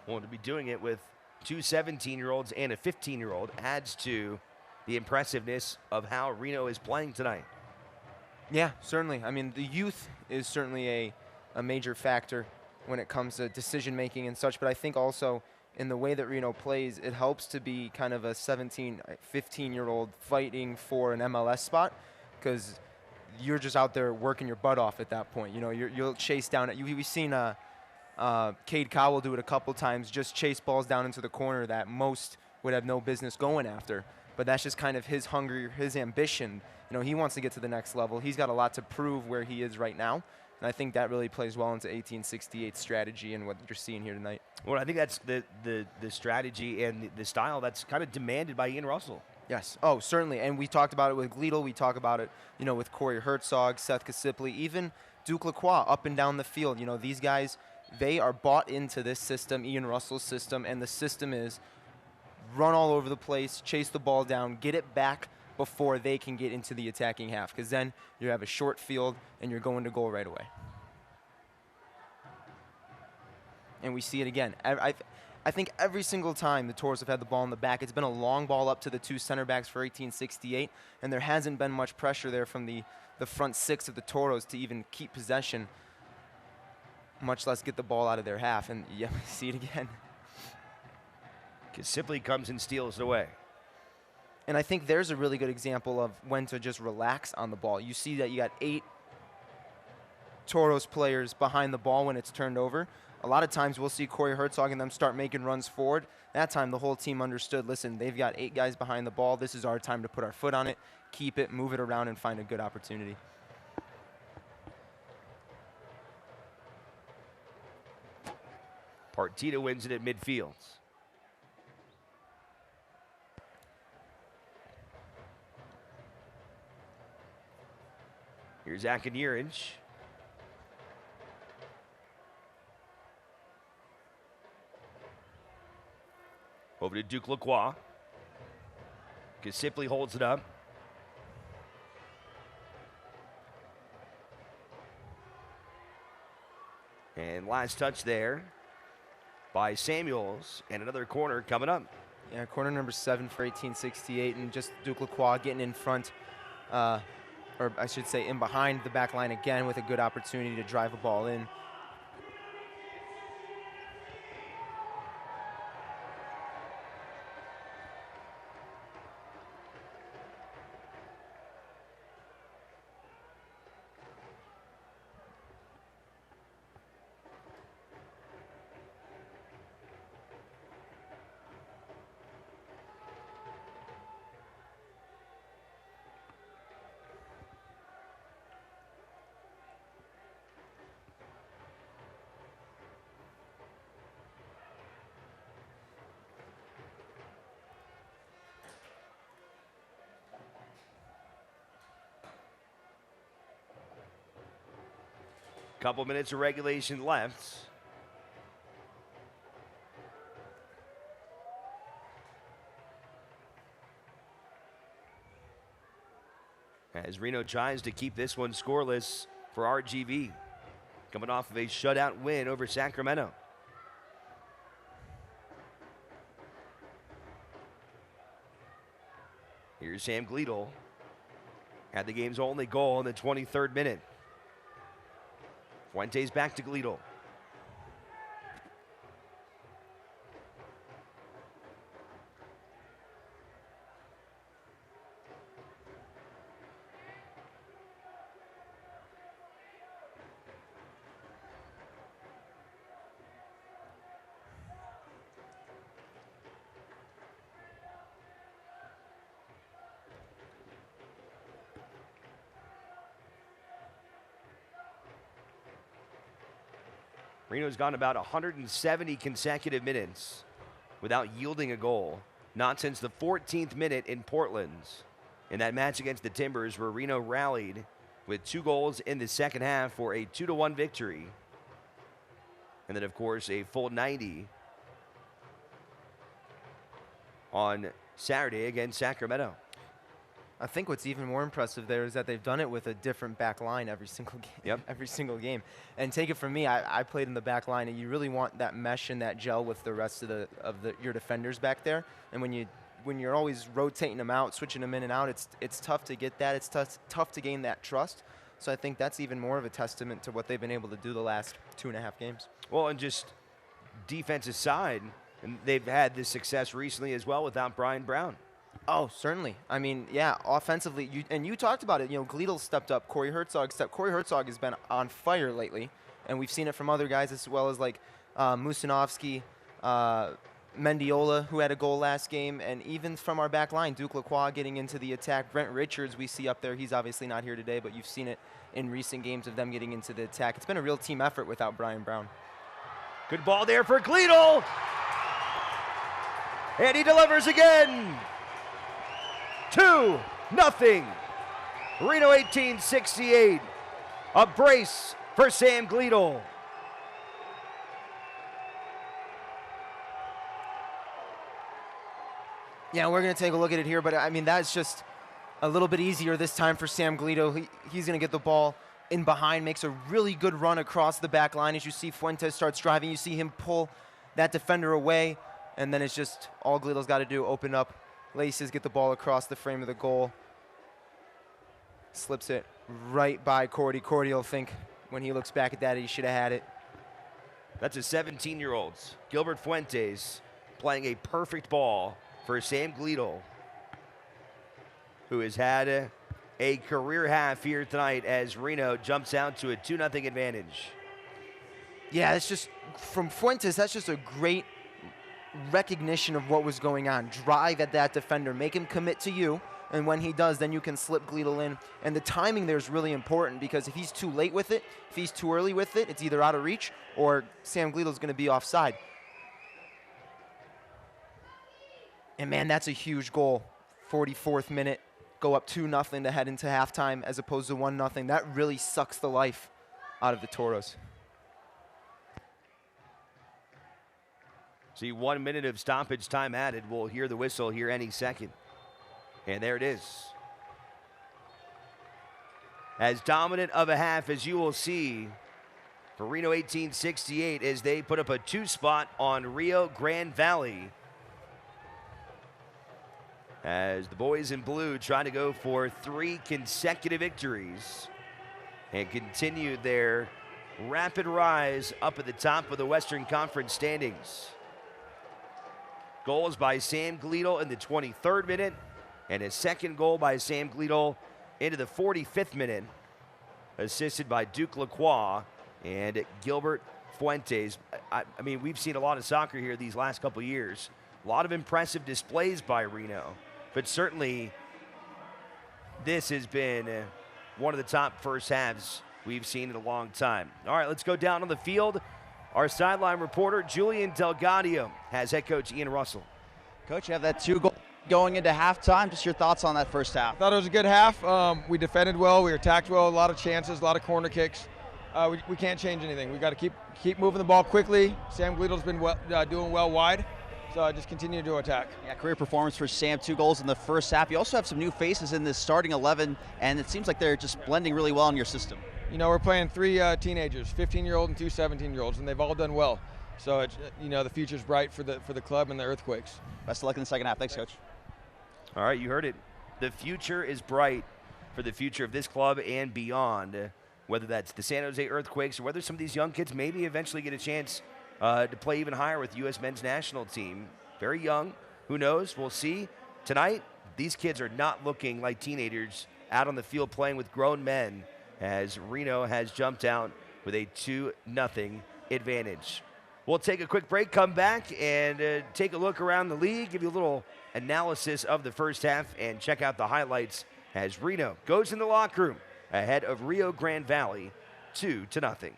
Well, to be doing it with 2 17-year-olds and a 15-year-old adds to the impressiveness of how Reno is playing tonight. Yeah, certainly. I mean, the youth is certainly a major factor when it comes to decision-making and such, but I think also in the way that Reno plays, it helps to be kind of a 17, 15-year-old fighting for an MLS spot because you're just out there working your butt off at that point. You know, you'll chase down it. We've seen Cade Carroll will do it a couple times, just chase balls down into the corner that most would have no business going after. But that's just kind of his hunger, his ambition. You know, he wants to get to the next level. He's got a lot to prove where he is right now. And I think that really plays well into 1868's strategy and what you're seeing here tonight. Well, I think that's the strategy and the style that's kind of demanded by Ian Russell. Yes. Oh, certainly. And we talked about it with Gleedle. We talk about it, you know, with Corey Herzog, Seth Kasipley, even Duke Lacroix up and down the field. You know, these guys, they are bought into this system, Ian Russell's system, and the system is run all over the place, chase the ball down, get it back before they can get into the attacking half, because then you have a short field and you're going to goal right away. And we see it again. I think every single time the Toros have had the ball in the back, it's been a long ball up to the two center backs for 1868, and there hasn't been much pressure there from the front six of the Toros to even keep possession, much less get the ball out of their half. And yeah, we see it again. Kasipley comes and steals it away. And I think there's a really good example of when to just relax on the ball. You see that you got 8 Toros players behind the ball when it's turned over. A lot of times we'll see Corey Herzog and them start making runs forward. That time the whole team understood, listen, they've got 8 guys behind the ball. This is our time to put our foot on it, keep it, move it around, and find a good opportunity. Partita wins it at midfield. Here's Akinierich. Over to Duke Lacroix. Kasipley holds it up. And last touch there by Samuels. And another corner coming up. Yeah, corner number 7 for 1868. And just Duke Lacroix getting in front, or I should say in behind the back line again with a good opportunity to drive a ball in. Couple minutes of regulation left. As Reno tries to keep this one scoreless for RGV, coming off of a shutout win over Sacramento. Here's Sam Gleedle. Had the game's only goal in the 23rd minute. Fuentes back to Gleedle. Reno's gone about 170 consecutive minutes without yielding a goal, not since the 14th minute in Portland. In that match against the Timbers, where Reno rallied with 2 goals in the second half for a 2-1 victory. And then, of course, a full 90 on Saturday against Sacramento. I think what's even more impressive there is that they've done it with a different back line every single game. Yep. Every single game. And take it from me, I played in the back line, and you really want that mesh and that gel with the rest of your defenders back there. And when you're always rotating them out, switching them in and out, it's tough to get that. It's tough to gain that trust. So I think that's even more of a testament to what they've been able to do the last 2.5 games. Well, and just defensive side, and they've had this success recently as well without Brian Brown. Oh, certainly. I mean, yeah, offensively, you talked about it. You know, Gleedle stepped up. Corey Herzog has been on fire lately, And we've seen it from other guys as well as like Musanovsky, Mendiola, who had a goal last game, and even from our back line, Duke Lacroix getting into the attack. Brent Richards we see up there. He's obviously not here today, but you've seen it in recent games of them getting into the attack. It's been a real team effort without Brian Brown. Good ball there for Gleedle. And he delivers again. 2-0. Reno 1868. A brace for Sam Gleedle. Yeah, we're going to take a look at it here, but I mean, that's just a little bit easier this time for Sam Gleedle. He's going to get the ball in behind, makes a really good run across the back line. As you see, Fuentes starts driving. You see him pull that defender away, and then it's just all Gleedle's got to do, open up laces, get the ball across the frame of the goal. Slips it right by Cordy. Cordy will think when he looks back at that he should have had it. That's a 17-year-old, Gilbert Fuentes, playing a perfect ball for Sam Gleedle, who has had a career half here tonight as Reno jumps out to a 2-0 advantage. Yeah, it's just, from Fuentes, that's just a great recognition of what was going on. Drive at that defender, make him commit to you, and when he does, then you can slip Gleedle in. And the timing there is really important, because if he's too late with it, if he's too early with it, it's either out of reach or Sam Gleedle's going to be offside. And man, that's a huge goal. 44th minute, go up 2-0 to head into halftime as opposed to 1-0. That really sucks the life out of the Toros. See, 1 minute of stoppage time added. We'll hear the whistle here any second. And there it is. As dominant of a half as you will see for Reno 1868 as they put up a 2-spot on Rio Grande Valley. As the boys in blue try to go for 3 consecutive victories and continue their rapid rise up at the top of the Western Conference standings. Goals by Sam Gleedle in the 23rd minute, and a second goal by Sam Gleedle into the 45th minute, assisted by Duke Lacroix and Gilbert Fuentes. I mean, we've seen a lot of soccer here these last couple years. A lot of impressive displays by Reno. But certainly, this has been one of the top first halves we've seen in a long time. All right, let's go down on the field. Our sideline reporter, Julian Delgadio, has head coach Ian Russell. Coach, you have that 2 goal going into halftime. Just your thoughts on that first half. I thought it was a good half. We defended well. We attacked well. A lot of chances, a lot of corner kicks. We can't change anything. We got to keep moving the ball quickly. Sam Gleedle's been doing well wide. So just continue to attack. Yeah, career performance for Sam, 2 goals in the first half. You also have some new faces in this starting 11, and it seems like they're just blending really well in your system. You know, we're playing 3 teenagers, 15-year-old and 2 17-year-olds, and they've all done well. So, it's, you know, the future's bright for the club and the Earthquakes. Best of luck in the second half. Thanks, Coach. All right, you heard it. The future is bright for the future of this club and beyond, whether that's the San Jose Earthquakes or whether some of these young kids maybe eventually get a chance to play even higher with the U.S. men's national team. Very young. Who knows? We'll see. Tonight, these kids are not looking like teenagers out on the field playing with grown men as Reno has jumped out with a 2-0 advantage. We'll take a quick break, come back, and take a look around the league, give you a little analysis of the first half, and check out the highlights as Reno goes in the locker room ahead of Rio Grande Valley 2-0.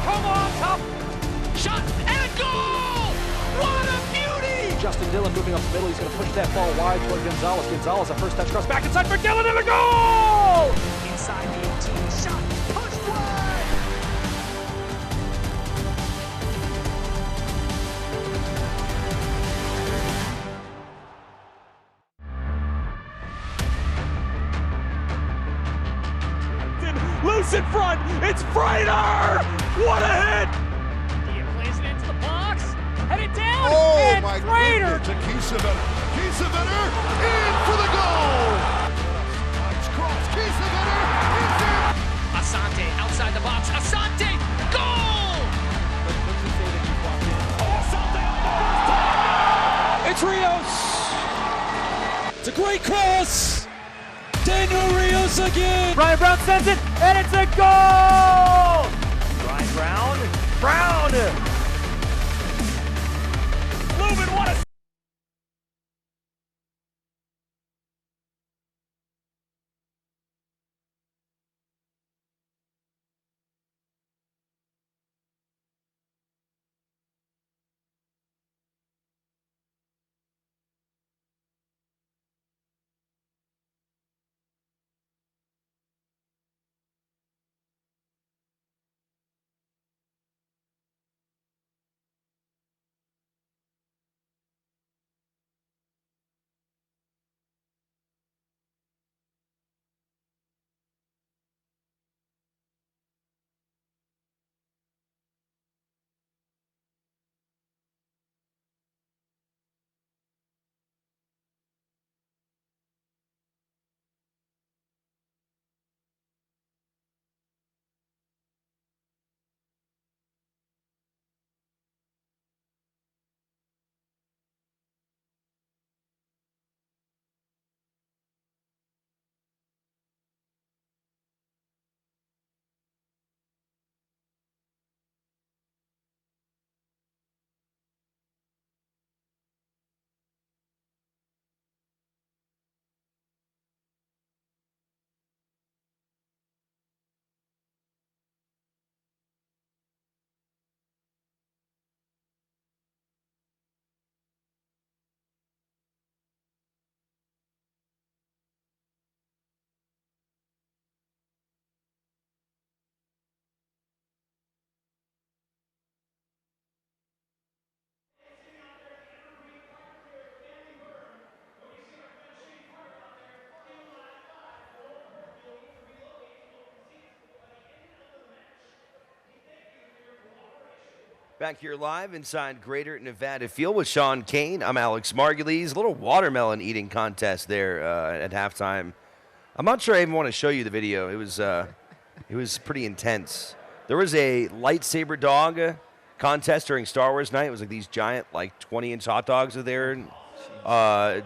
Come on, top shot and a goal! What a beauty! Justin Dillon moving up the middle. He's going to push that ball wide toward Gonzalez. Gonzalez, a first touch cross back inside for Dillon and a goal! Inside the 18, shot, pushed wide! Loose in front, it's Freider! What a hit! He plays it into the box, headed down, and my Freider! To Kiesewetter, in for the goal! Nice cross, Kiesewetter, is in! Asante, outside the box, Asante, goal! It's Rios! It's a great cross! Daniel Rios again! Brian Brown sends it, and it's a goal! Brian Brown! Lubin, what a... Back here live inside Greater Nevada Field with Sean Kane. I'm Alex Margulies. A little watermelon eating contest there at halftime. I'm not sure I even want to show you the video. It was pretty intense. There was a lightsaber dog contest during Star Wars night. It was like these giant, like 20-inch hot dogs are there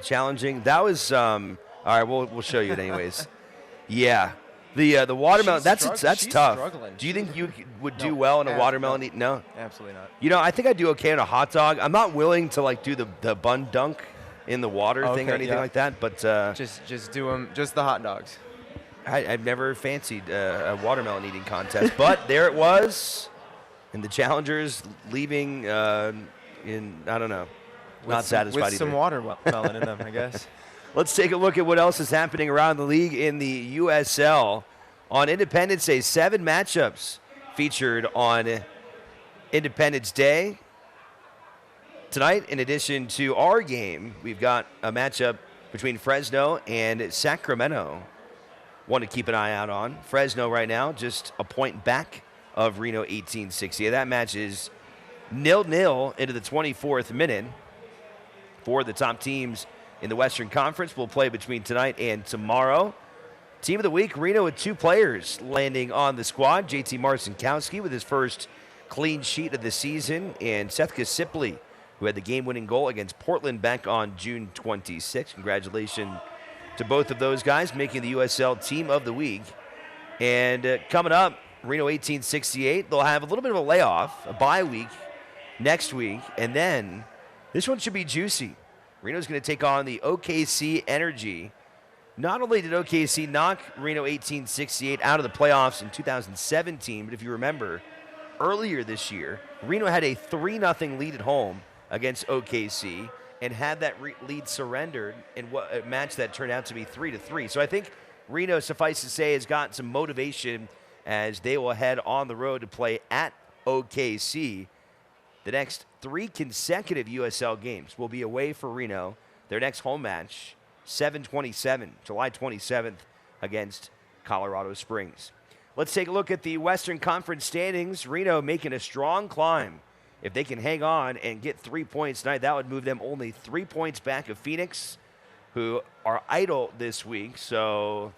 challenging. That was all right. We'll show you it anyways. Yeah. The watermelon, that's tough. Struggling. Do you think you would do well in a watermelon eat? No? Absolutely not. You know, I think I'd do okay on a hot dog. I'm not willing to, like, do the bun dunk in the water thing or anything like that, but... just do them, just the hot dogs. I've never fancied a watermelon eating contest, but there it was, and the challengers leaving I don't know, not satisfied with some watermelon in them, I guess. Let's take a look at what else is happening around the league in the USL. On Independence Day, 7 matchups featured on Independence Day. Tonight, in addition to our game, we've got a matchup between Fresno and Sacramento. One to keep an eye out on. Fresno right now just a point back of Reno 1860. That match is 0-0 into the 24th minute. For the top teams in the Western Conference will play between tonight and tomorrow. Team of the week, Reno with 2 players landing on the squad. JT Marcinkowski with his first clean sheet of the season, and Seth Sipley, who had the game-winning goal against Portland back on June 26. Congratulations to both of those guys making the USL Team of the Week. And coming up, Reno 1868, they'll have a little bit of a layoff, a bye week next week, and then this one should be juicy. Reno's going to take on the OKC Energy. Not only did OKC knock Reno 1868 out of the playoffs in 2017, but if you remember, earlier this year, Reno had a 3-0 lead at home against OKC and had that lead surrendered in a match that turned out to be 3-3. So I think Reno, suffice to say, has got some motivation as they will head on the road to play at OKC. The next 3 consecutive USL games will be away for Reno. Their next home match, 7/27, July 27th, against Colorado Springs. Let's take a look at the Western Conference standings. Reno making a strong climb. If they can hang on and get 3 points tonight, that would move them only 3 points back of Phoenix, who are idle this week. So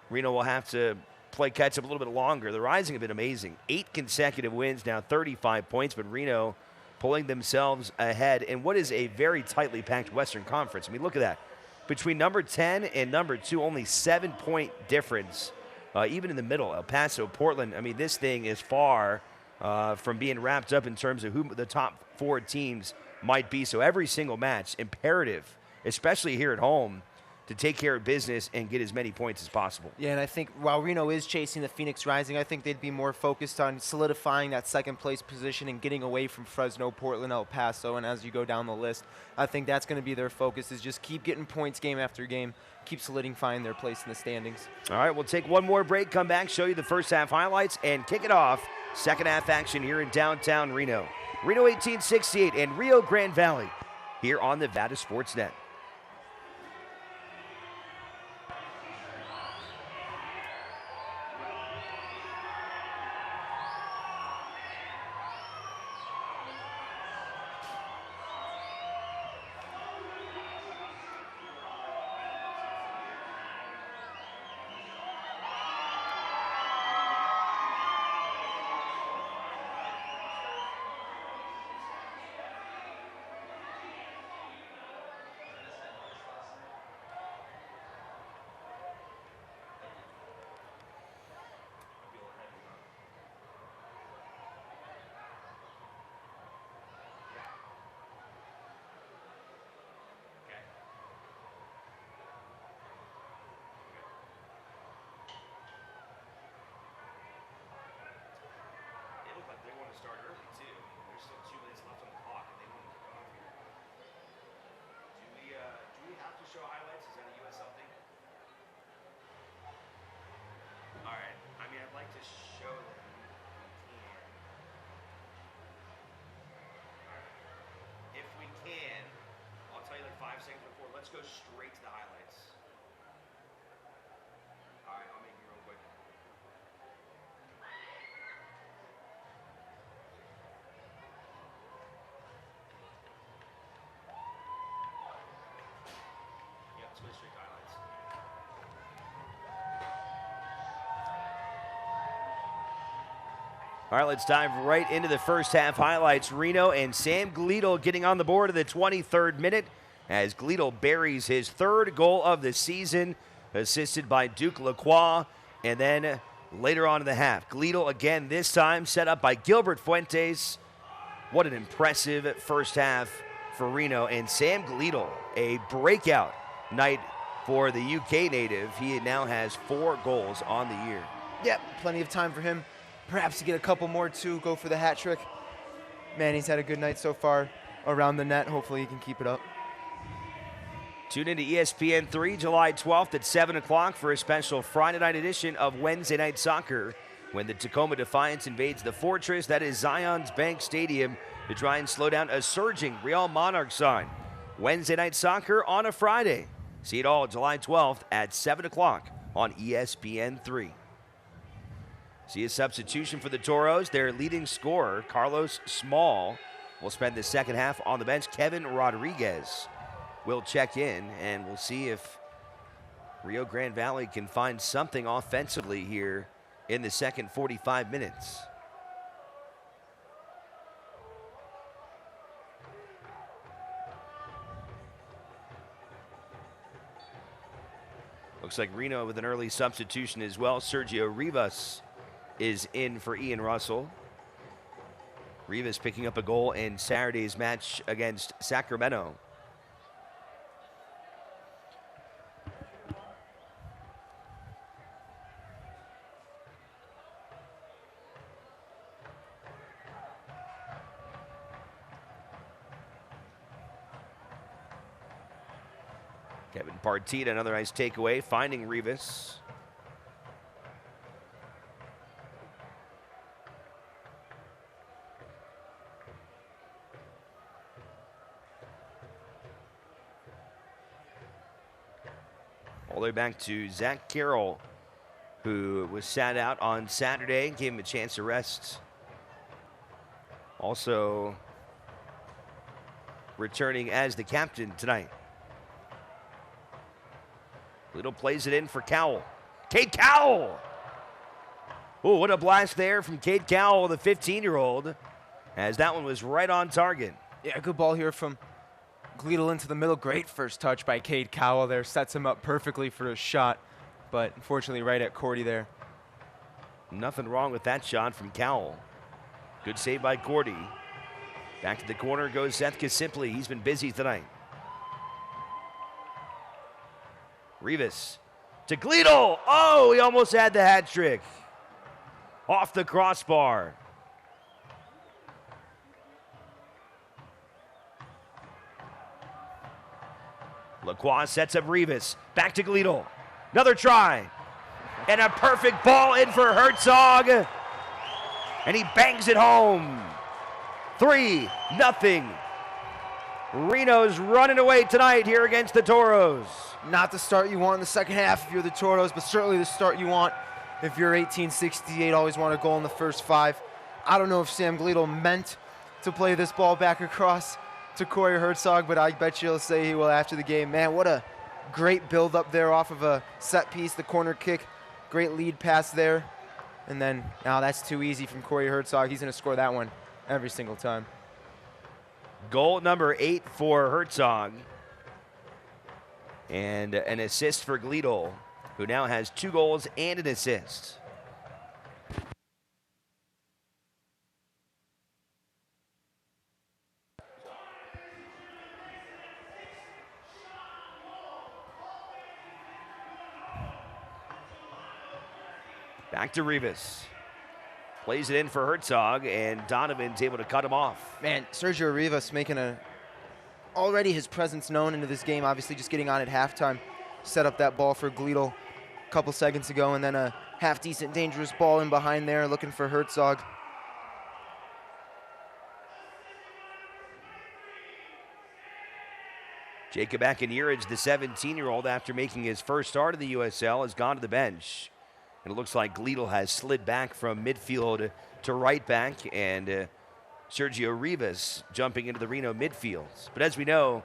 Reno will have to play catch up a little bit longer. The Rising have been amazing. 8 consecutive wins, now 35 points, but Reno pulling themselves ahead in what is a very tightly packed Western Conference. I mean, look at that. Between number 10 and number 2, only 7-point difference. Even in the middle, El Paso, Portland, I mean, this thing is far from being wrapped up in terms of who the top 4 teams might be. So every single match, imperative, especially here at home, to take care of business and get as many points as possible. Yeah, and I think while Reno is chasing the Phoenix Rising, I think they'd be more focused on solidifying that second-place position and getting away from Fresno, Portland, El Paso, and as you go down the list, I think that's going to be their focus, is just keep getting points game after game, keep solidifying their place in the standings. All right, we'll take one more break, come back, show you the first half highlights, and kick it off. Second half action here in downtown Reno. Reno 1868 and Rio Grande Valley here on Nevada Sports Net. Start early too. There's still 2 minutes left on the clock, and they want to kick off here. Do we have to show highlights? Is that a USL thing? All right. I mean, I'd like to show them. If we can, I'll tell you like 5 seconds before. Let's go straight to the highlights. All right, I'll make it real quick. All right, let's dive right into the first half highlights. Reno and Sam Gleedle getting on the board in the 23rd minute as Gleedle buries his 3rd goal of the season, assisted by Duke Lacroix. And then later on in the half, Gleedle again, this time set up by Gilbert Fuentes. What an impressive first half for Reno. And Sam Gleedle, a breakout night for the UK native. He now has 4 goals on the year. Yep, plenty of time for him. Perhaps to get a couple more too, go for the hat trick. Man, he's had a good night so far around the net. Hopefully he can keep it up. Tune into ESPN 3 July 12th at 7 o'clock for a special Friday night edition of Wednesday Night Soccer when the Tacoma Defiance invades the fortress that is Zions Bank Stadium to try and slow down a surging Real Monarchs side. Wednesday Night Soccer on a Friday. See it all July 12th at 7 o'clock on ESPN 3. See a substitution for the Toros. Their leading scorer, Carlos Small, will spend the second half on the bench. Kevin Rodriguez will check in, and we'll see if Rio Grande Valley can find something offensively here in the second 45 minutes. Looks like Reno with an early substitution as well. Sergio Rivas is in for Ian Russell. Rivas picking up a goal in Saturday's match against Sacramento. Kevin Partita, another nice takeaway, finding Rivas. All the way back to Zach Carroll, who was sat out on Saturday, gave him a chance to rest. Also returning as the captain tonight. Little plays it in for Cowell. Cade Cowell! Oh, what a blast there from Cade Cowell, the 15-year-old, as that one was right on target. Yeah, good ball here from Gleedle into the middle. Great first touch by Cade Cowell there. Sets him up perfectly for a shot, but unfortunately right at Cordy there. Nothing wrong with that shot from Cowell. Good save by Cordy. Back to the corner goes Zethka Simply. He's been busy tonight. Rivas to Gleedle. Oh, he almost had the hat trick. Off the crossbar. Lacroix sets up Rivas. Back to Gleedle. Another try. And a perfect ball in for Herzog. And he bangs it home. 3-0. Reno's running away tonight here against the Toros. Not the start you want in the second half if you're the Toros, but certainly the start you want if you're 1868. Always want a goal in the first 5. I don't know if Sam Gleedle meant to play this ball back across to Corey Herzog, but I bet you he'll say he will after the game. Man, what a great build up there off of a set piece, the corner kick. Great lead pass there. And then, now that's too easy from Corey Herzog. He's going to score that one every single time. Goal number 8 for Herzog. And an assist for Gleedle, who now has 2 goals and an assist. Back to Rivas. Plays it in for Herzog, and Donovan's able to cut him off. Man, Sergio Rivas making already his presence known into this game, obviously just getting on at halftime. Set up that ball for Gleedle a couple seconds ago, and then a half-decent dangerous ball in behind there looking for Herzog. Jacob Akinurich, the 17-year-old, after making his first start of the USL, has gone to the bench. And it looks like Gleedle has slid back from midfield to right back, and Sergio Rivas jumping into the Reno midfield. But as we know,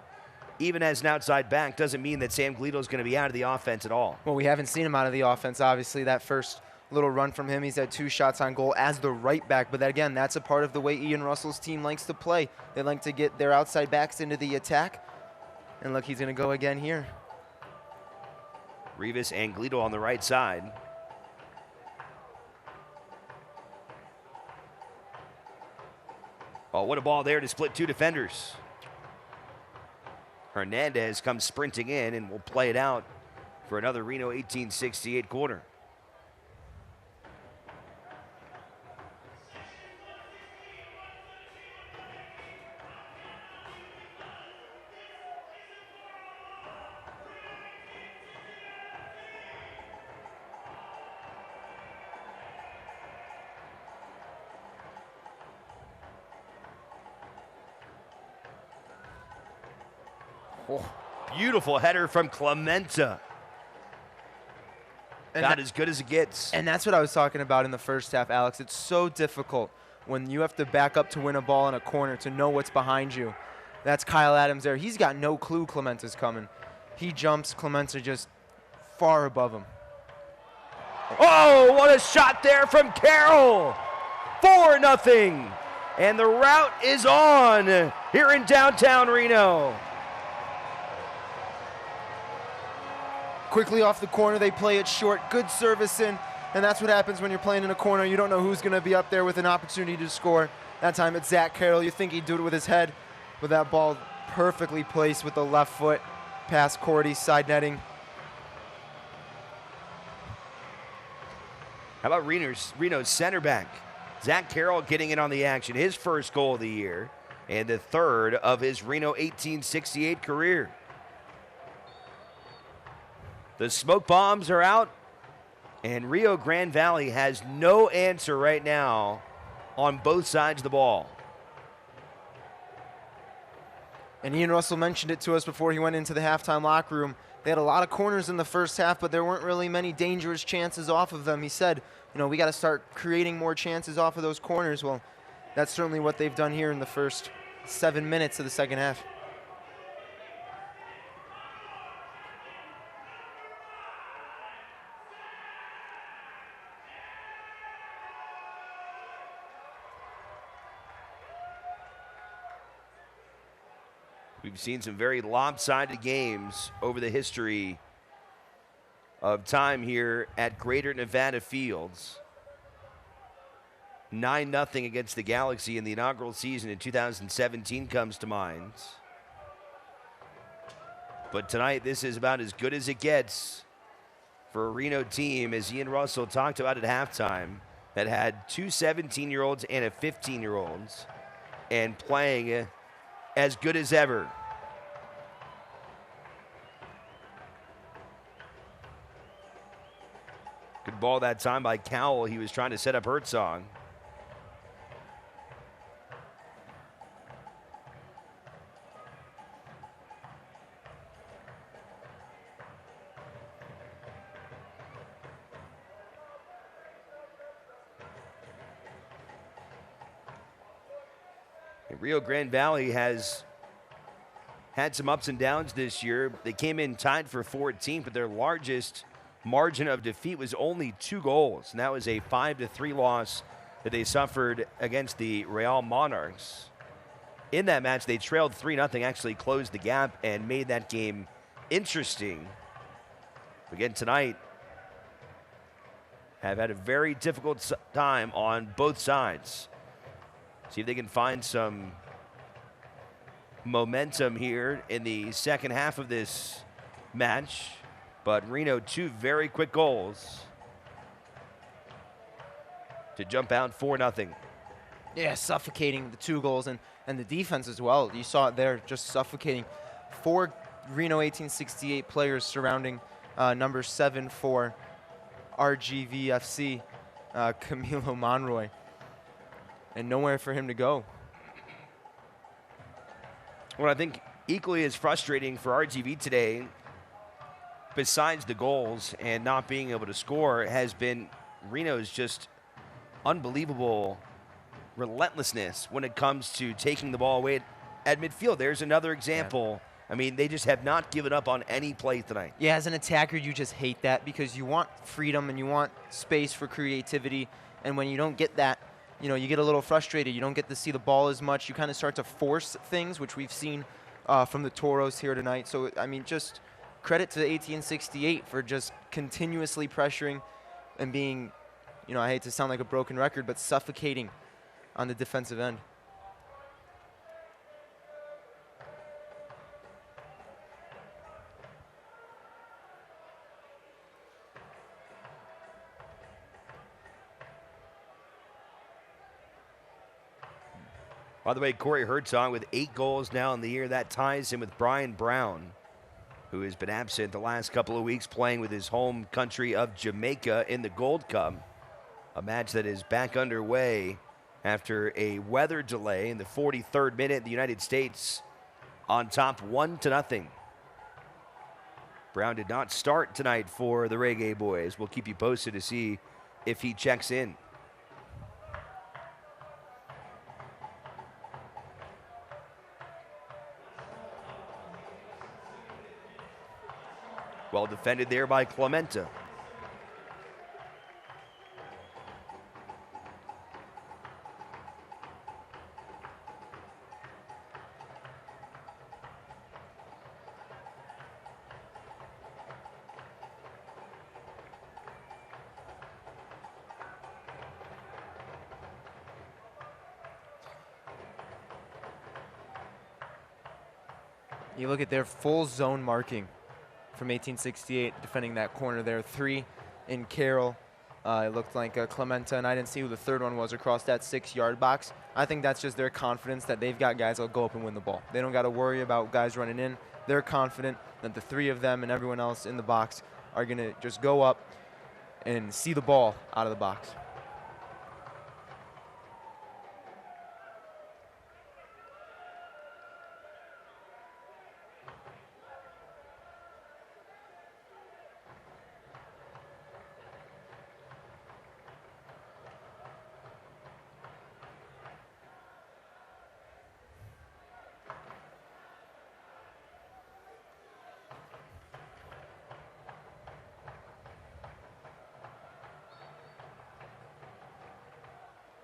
even as an outside back doesn't mean that Sam Gleedle is going to be out of the offense at all. Well, we haven't seen him out of the offense, obviously. That first little run from him, he's had 2 shots on goal as the right back. But that, again, that's a part of the way Ian Russell's team likes to play. They like to get their outside backs into the attack. And look, he's going to go again here. Rivas and Gleedle on the right side. Oh, what a ball there to split 2 defenders. Hernandez comes sprinting in and will play it out for another Reno 1868 corner. Oh, beautiful header from Clementa. About as good as it gets. And that's what I was talking about in the first half, Alex. It's so difficult when you have to back up to win a ball in a corner to know what's behind you. That's Kyle Adams there. He's got no clue Clementa's coming. He jumps, Clementa just far above him. Oh, what a shot there from Carroll. 4-0. And the route is on here in downtown Reno. Quickly off the corner, they play it short. Good service in, and that's what happens when you're playing in a corner. You don't know who's going to be up there with an opportunity to score. That time it's Zach Carroll. You think he'd do it with his head, but that ball perfectly placed with the left foot past Cordy, side netting. How about Reno's center back? Zach Carroll getting in on the action. His first goal of the year and the 3rd of his Reno 1868 career. The smoke bombs are out, and Rio Grande Valley has no answer right now on both sides of the ball. And Ian Russell mentioned it to us before he went into the halftime locker room. They had a lot of corners in the first half, but there weren't really many dangerous chances off of them. He said, we got to start creating more chances off of those corners. Well, that's certainly what they've done here in the first 7 minutes of the second half. We've seen some very lopsided games over the history of time here at Greater Nevada Fields. 9-0 against the Galaxy in the inaugural season in 2017 comes to mind. But tonight, this is about as good as it gets for a Reno team, as Ian Russell talked about at halftime, that had two 17-year-olds and a 15-year-old and playing as good as ever. Good ball that time by Carroll. He was trying to set up Herzog. Rio Grande Valley has had some ups and downs this year. They came in tied for 14th, but their largest margin of defeat was only 2 goals, and that was a 5-3 loss that they suffered against the Real Monarchs. In that match, they trailed 3-0, actually closed the gap and made that game interesting. Again, tonight, have had a very difficult time on both sides. See if they can find some momentum here in the second half of this match. But Reno, 2 very quick goals to jump out 4-0. Yeah, suffocating the 2 goals and the defense as well. You saw it there, just suffocating 4 Reno 1868 players surrounding number 7 for RGVFC, Camilo Monroy. And nowhere for him to go. Well, I think equally as frustrating for RGV today, besides the goals and not being able to score, has been Reno's just unbelievable relentlessness when it comes to taking the ball away at midfield. There's another example. Yeah. I mean, they just have not given up on any play tonight. Yeah, as an attacker, you just hate that because you want freedom and you want space for creativity. And when you don't get that, you get a little frustrated. You don't get to see the ball as much. You kind of start to force things, which we've seen from the Toros here tonight. So, I mean, just credit to the 1868 for just continuously pressuring and being, I hate to sound like a broken record, but suffocating on the defensive end. By the way, Corey Herzog with 8 goals now in the year. That ties him with Brian Brown, who has been absent the last couple of weeks playing with his home country of Jamaica in the Gold Cup. A match that is back underway after a weather delay in the 43rd minute. The United States on top 1-0. Brown did not start tonight for the Reggae Boys. We'll keep you posted to see if he checks in. Well defended there by Clementa. You look at their full zone marking from 1868, defending that corner there. 3 in Carroll. It looked like Clementa, and I didn't see who the third one was across that 6-yard box. I think that's just their confidence that they've got guys that'll go up and win the ball. They don't got to worry about guys running in. They're confident that the 3 of them and everyone else in the box are going to just go up and see the ball out of the box.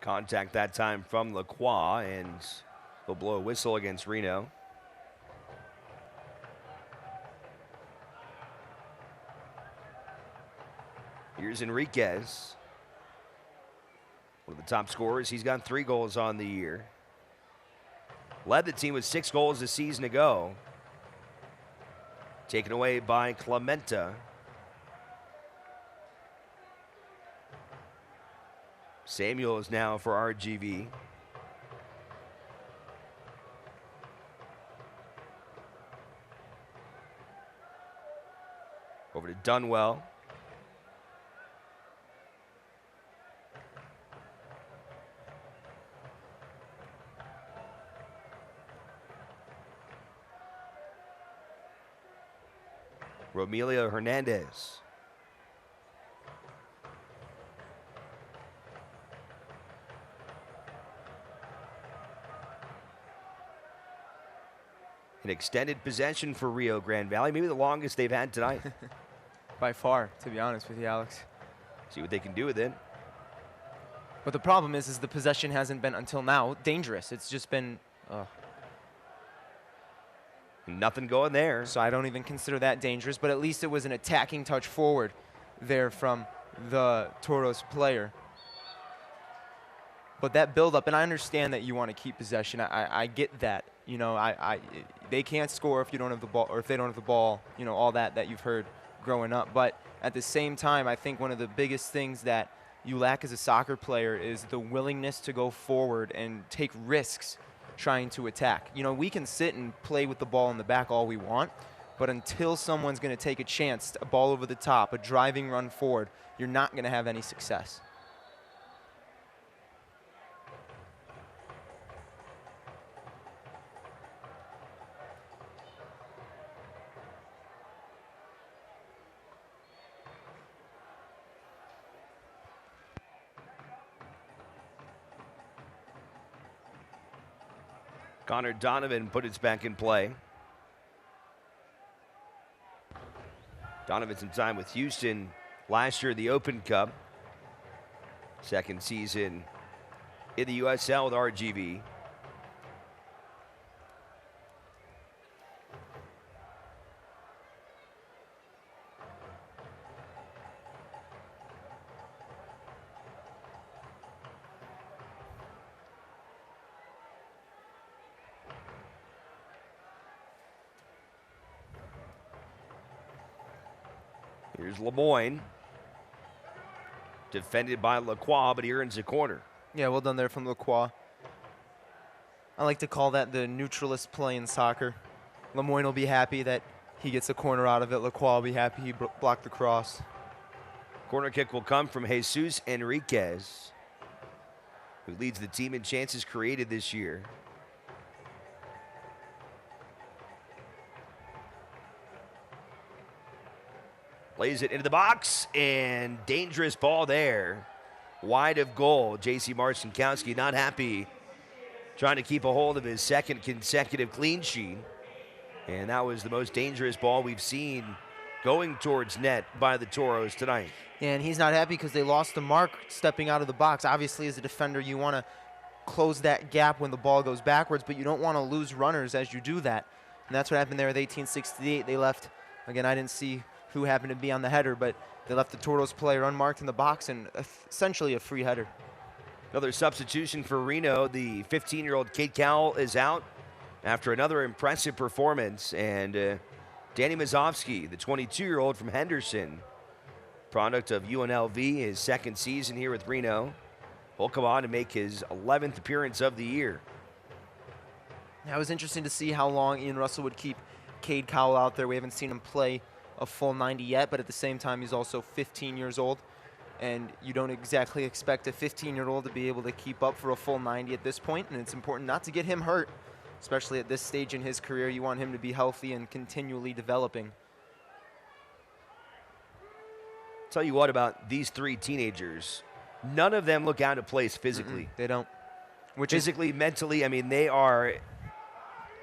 Contact that time from Lacroix, and he'll blow a whistle against Reno. Here's Enriquez, one of the top scorers. He's got 3 goals on the year. Led the team with 6 goals a season ago. Taken away by Clementa. Samuel is now for RGV. Over to Dunwell. Romelio Hernandez. An extended possession for Rio Grande Valley, maybe the longest they've had tonight. By far, to be honest with you, Alex. See what they can do with it. But the problem is the possession hasn't been, until now, dangerous. It's just been... Nothing going there. So I don't even consider that dangerous, but at least it was an attacking touch forward there from the Toros player. But that build-up, and I understand that you want to keep possession. I get that. You know, they can't score if you don't have the ball, or if they don't have the ball. You know, all that you've heard growing up. But at the same time, I think one of the biggest things that you lack as a soccer player is the willingness to go forward and take risks trying to attack. You know, we can sit and play with the ball in the back all we want, but until someone's going to take a chance, a ball over the top, a driving run forward, you're not going to have any success. Connor Donovan put it back in play. Donovan some time with Houston last year, the Open Cup. Second season in the USL with RGV. Here's Lemoyne. Defended by Lacroix, but he earns a corner. Yeah, well done there from Lacroix. I like to call that the neutralist play in soccer. Lemoyne will be happy that he gets a corner out of it. Lacroix will be happy he blocked the cross. Corner kick will come from Jesus Enriquez, who leads the team in chances created this year. Plays it into the box, and dangerous ball there. Wide of goal. J.C. Marcinkowski not happy, trying to keep a hold of his second consecutive clean sheet. And that was the most dangerous ball we've seen going towards net by the Toros tonight. And he's not happy because they lost the mark stepping out of the box. Obviously, as a defender, you want to close that gap when the ball goes backwards, but you don't want to lose runners as you do that. And that's what happened there with 1868. They left, again, I didn't see who happened to be on the header, but they left the Toros player unmarked in the box, and essentially a free header. Another substitution for Reno. The 15-year-old Kate Cowell is out after another impressive performance, and Danny Mazovsky, the 22-year-old from Henderson, product of UNLV, his second season here with Reno, will come on to make his 11th appearance of the year. Now, it was interesting to see how long Ian Russell would keep Cade Cowell out there. We haven't seen him play a full 90 yet, but at the same time, he's also 15 years old. And you don't exactly expect a 15-year-old to be able to keep up for a full 90 at this point, and it's important not to get him hurt, especially at this stage in his career. You want him to be healthy and continually developing. Tell you what about these three teenagers. None of them look out of place physically. They don't. Physically, mentally, I mean, they are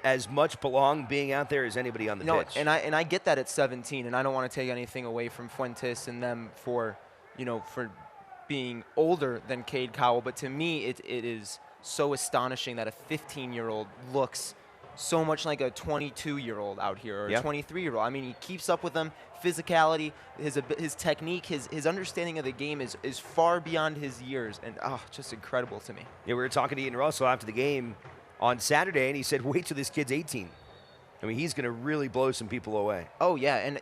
as much belong being out there as anybody on the pitch. And I get that at 17, and I don't want to take anything away from Fuentes and them for being older than Cade Cowell, but to me, it is so astonishing that a 15-year-old looks so much like a 22-year-old out here, or a 23-year-old. I mean, he keeps up with them. Physicality, his technique, his understanding of the game is far beyond his years, and just incredible to me. Yeah, we were talking to Ian Russell after the game on Saturday, and he said, wait till this kid's 18. I mean, he's going to really blow some people away. Oh, yeah, and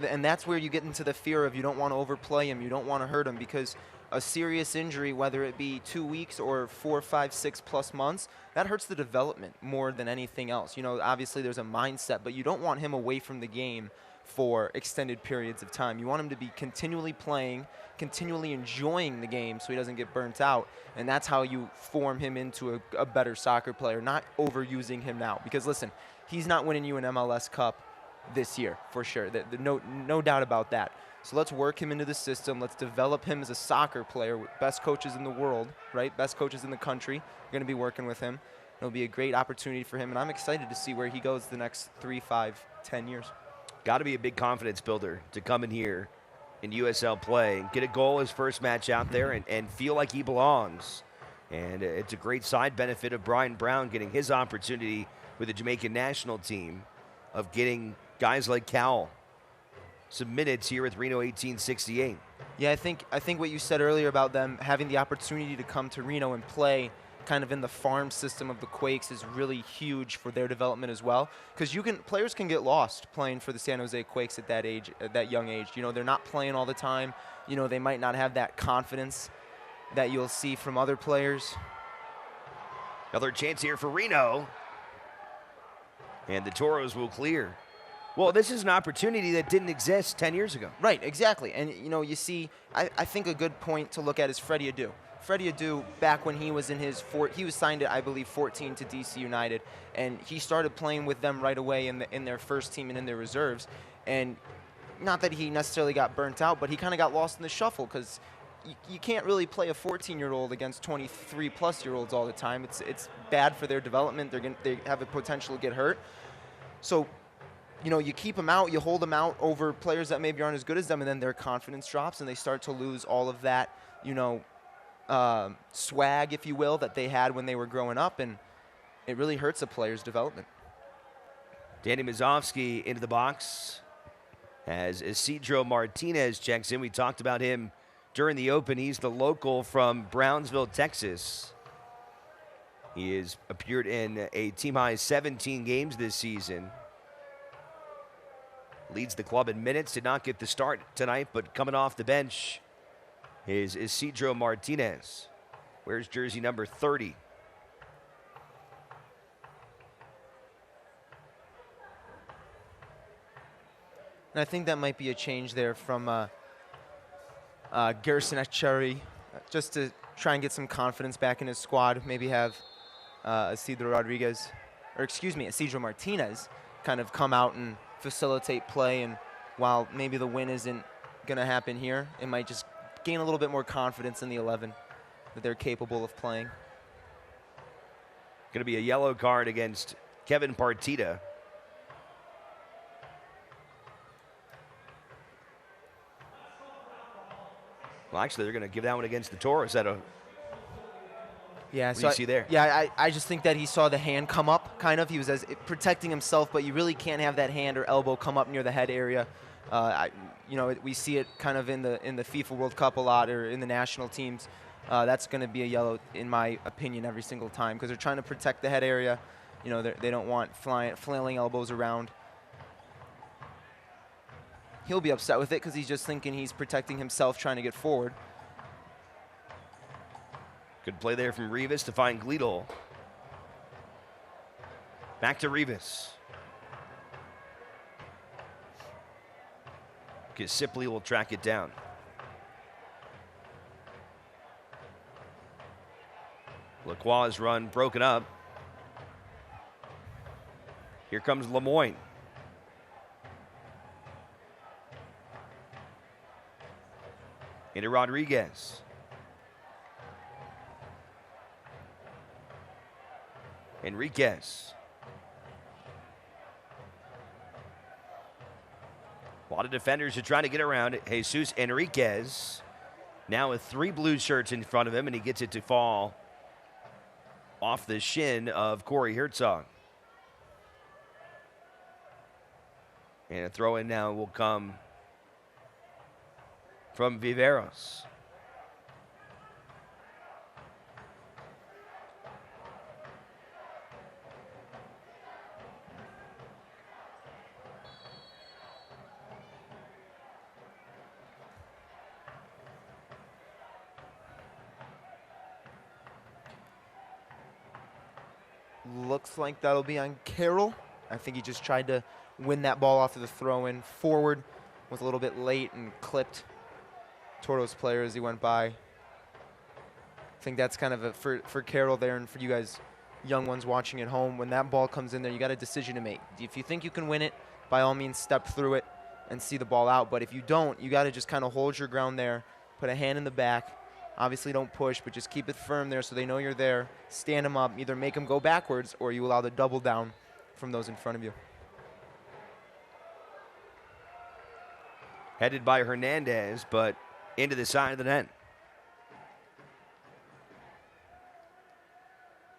and that's where you get into the fear of you don't want to overplay him, you don't want to hurt him, because a serious injury, whether it be 2 weeks or 4, 5, 6+ months, that hurts the development more than anything else. Obviously there's a mindset, but you don't want him away from the game for extended periods of time. You want him to be continually playing, continually enjoying the game so he doesn't get burnt out, and that's how you form him into a better soccer player, not overusing him now. Because listen, he's not winning you an MLS Cup this year, for sure. No doubt about that. So let's work him into the system. Let's develop him as a soccer player with best coaches in the world, right? Best coaches in the country. We're going to be working with him. It'll be a great opportunity for him, and I'm excited to see where he goes the next 3, 5, 10 years. Got to be a big confidence builder to come in here in USL play, get a goal his first match out there, and feel like he belongs. And it's a great side benefit of Brian Brown getting his opportunity with the Jamaican national team of getting guys like Cowell some minutes here with Reno 1868. Yeah, I think what you said earlier about them having the opportunity to come to Reno and play kind of in the farm system of the Quakes is really huge for their development as well, because players can get lost playing for the San Jose Quakes at that age, at that young age. They're not playing all the time. They might not have that confidence that you'll see from other players. Another chance here for Reno, and the Toros will clear. Well, this is an opportunity that didn't exist 10 years ago. Right, exactly. And, you see, I think a good point to look at is Freddy Adu. Freddy Adu, back when he was in he was signed at, I believe, 14 to DC United, and he started playing with them right away in their first team and in their reserves. And not that he necessarily got burnt out, but he kind of got lost in the shuffle, because you can't really play a 14-year-old against 23-plus-year-olds all the time. It's bad for their development. They have a potential to get hurt. So, you keep them out, you hold them out over players that maybe aren't as good as them, and then their confidence drops, and they start to lose all of that, swag, if you will, that they had when they were growing up, and it really hurts a player's development. Danny Mazovsky into the box as Isidro Martinez checks in. We talked about him during the open. He's the local from Brownsville, Texas. He has appeared in a team-high 17 games this season. Leads the club in minutes. Did not get the start tonight, but coming off the bench is Isidro Martinez. Wears jersey number 30. And I think that might be a change there from Gerson Echeri, just to try and get some confidence back in his squad. Maybe have Isidro Martinez kind of come out and facilitate play, and while maybe the win isn't going to happen here, it might just gain a little bit more confidence in the 11 that they're capable of playing. Going to be a yellow card against Kevin Partita. Well, actually, they're going to give that one against the Toros. Yeah, what do you see there? Yeah, I just think that he saw the hand come up, kind of. He was protecting himself, but you really can't have that hand or elbow come up near the head area. We see it kind of in the FIFA World Cup a lot, or in the national teams. That's going to be a yellow, in my opinion, every single time, because they're trying to protect the head area. They don't want flailing elbows around. He'll be upset with it because he's just thinking he's protecting himself, trying to get forward. Good play there from Rivas to find Gleedle. Back to Rivas. because Sipley will track it down. Lacroix's run broken up. Here comes Lemoyne. Into Rodriguez. Enriquez. A lot of defenders are trying to get around it. Jesus Enriquez now with 3 blue shirts in front of him, and he gets it to fall off the shin of Corey Herzog. And a throw in now will come from Viveros. Looks like that'll be on Carroll. I think he just tried to win that ball off of the throw-in forward. Was a little bit late and clipped Toros player as he went by. I think that's kind of for Carroll there, and for you guys young ones watching at home, when that ball comes in there, you got a decision to make. If you think you can win it, by all means step through it and see the ball out. But if you don't, you got to just kind of hold your ground there, put a hand in the back. Obviously don't push, but just keep it firm there so they know you're there. Stand them up, either make them go backwards or you allow the double down from those in front of you. Headed by Hernandez, but into the side of the net.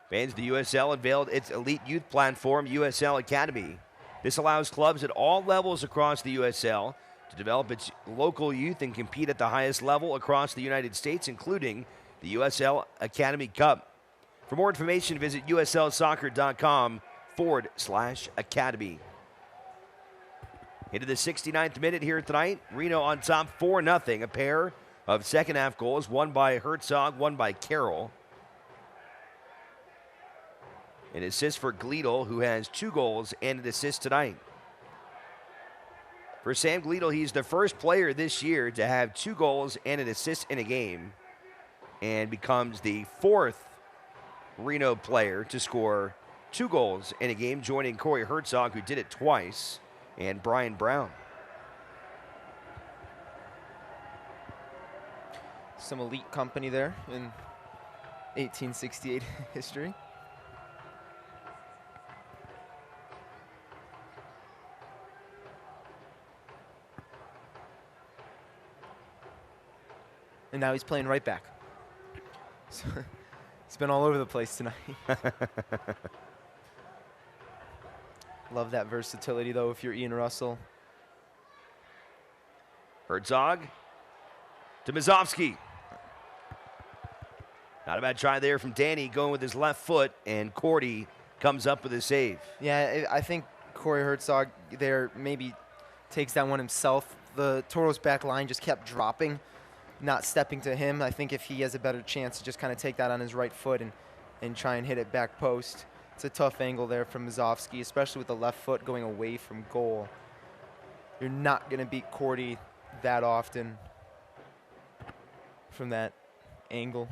Fans, the USL unveiled its elite youth platform, USL Academy. This allows clubs at all levels across the USL to develop its local youth and compete at the highest level across the United States, including the USL Academy Cup. For more information, visit uslsoccer.com/academy. Into the 69th minute here tonight, Reno on top 4-0. A pair of second half goals, one by Herzog, one by Carroll. An assist for Gleadle, who has 2 goals and an assist tonight. For Sam Gleadle, he's the first player this year to have 2 goals and an assist in a game, and becomes the 4th Reno player to score 2 goals in a game, joining Corey Herzog, who did it twice, and Brian Brown. Some elite company there in 1868 history. And now he's playing right back. So he's been all over the place tonight. Love that versatility, though, if you're Ian Russell. Herzog to Mazovsky. Not a bad try there from Danny, going with his left foot, and Cordy comes up with a save. Yeah, I think Corey Herzog there maybe takes that one himself. The Toros back line just kept dropping, not stepping to him. I think if he has a better chance to just kind of take that on his right foot and try and hit it back post. It's a tough angle there from Mazovsky, especially with the left foot going away from goal. You're not going to beat Cordy that often from that angle.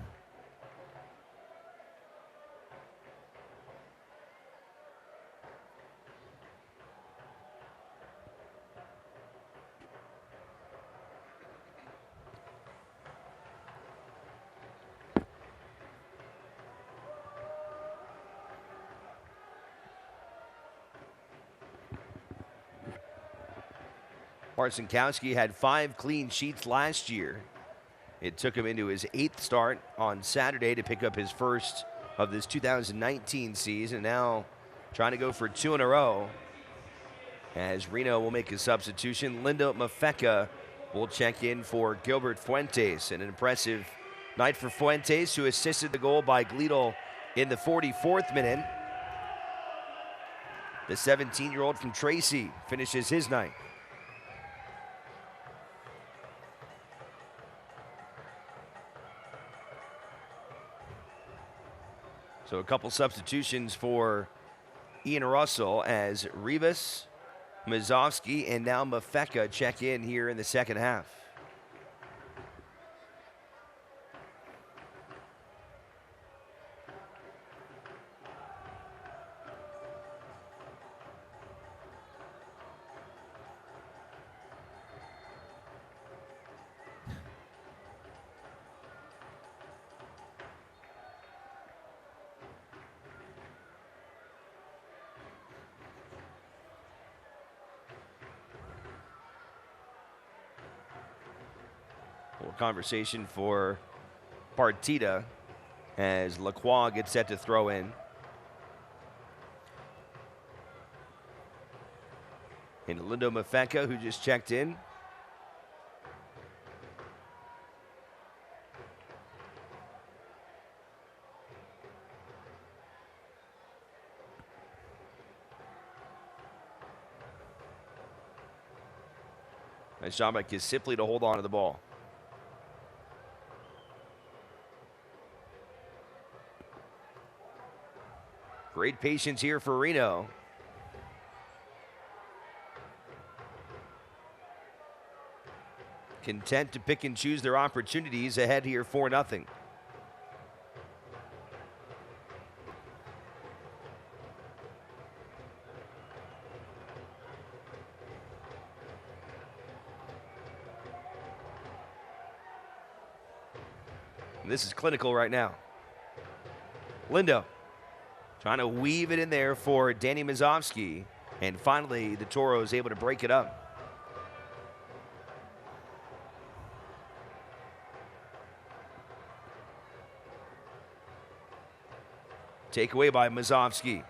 Marcinkowski had 5 clean sheets last year. It took him into his 8th start on Saturday to pick up his first of this 2019 season. Now trying to go for 2 in a row, as Reno will make a substitution. Lindo Mafeka will check in for Gilbert Fuentes. An impressive night for Fuentes, who assisted the goal by Gleadle in the 44th minute. The 17-year-old from Tracy finishes his night. So a couple substitutions for Ian Russell, as Rivas Mazovsky and now Mafeka check in here in the second half. Conversation for Partita as Lacroix gets set to throw in. And Lindo Mafeka, who just checked in. Nice job by Kisipli to hold on to the ball. Great patience here for Reno. Content to pick and choose their opportunities ahead here 4-0. This is clinical right now. Lindo trying to weave it in there for Danny Mazovsky. And finally, the Toro is able to break it up. Takeaway by Mazovsky.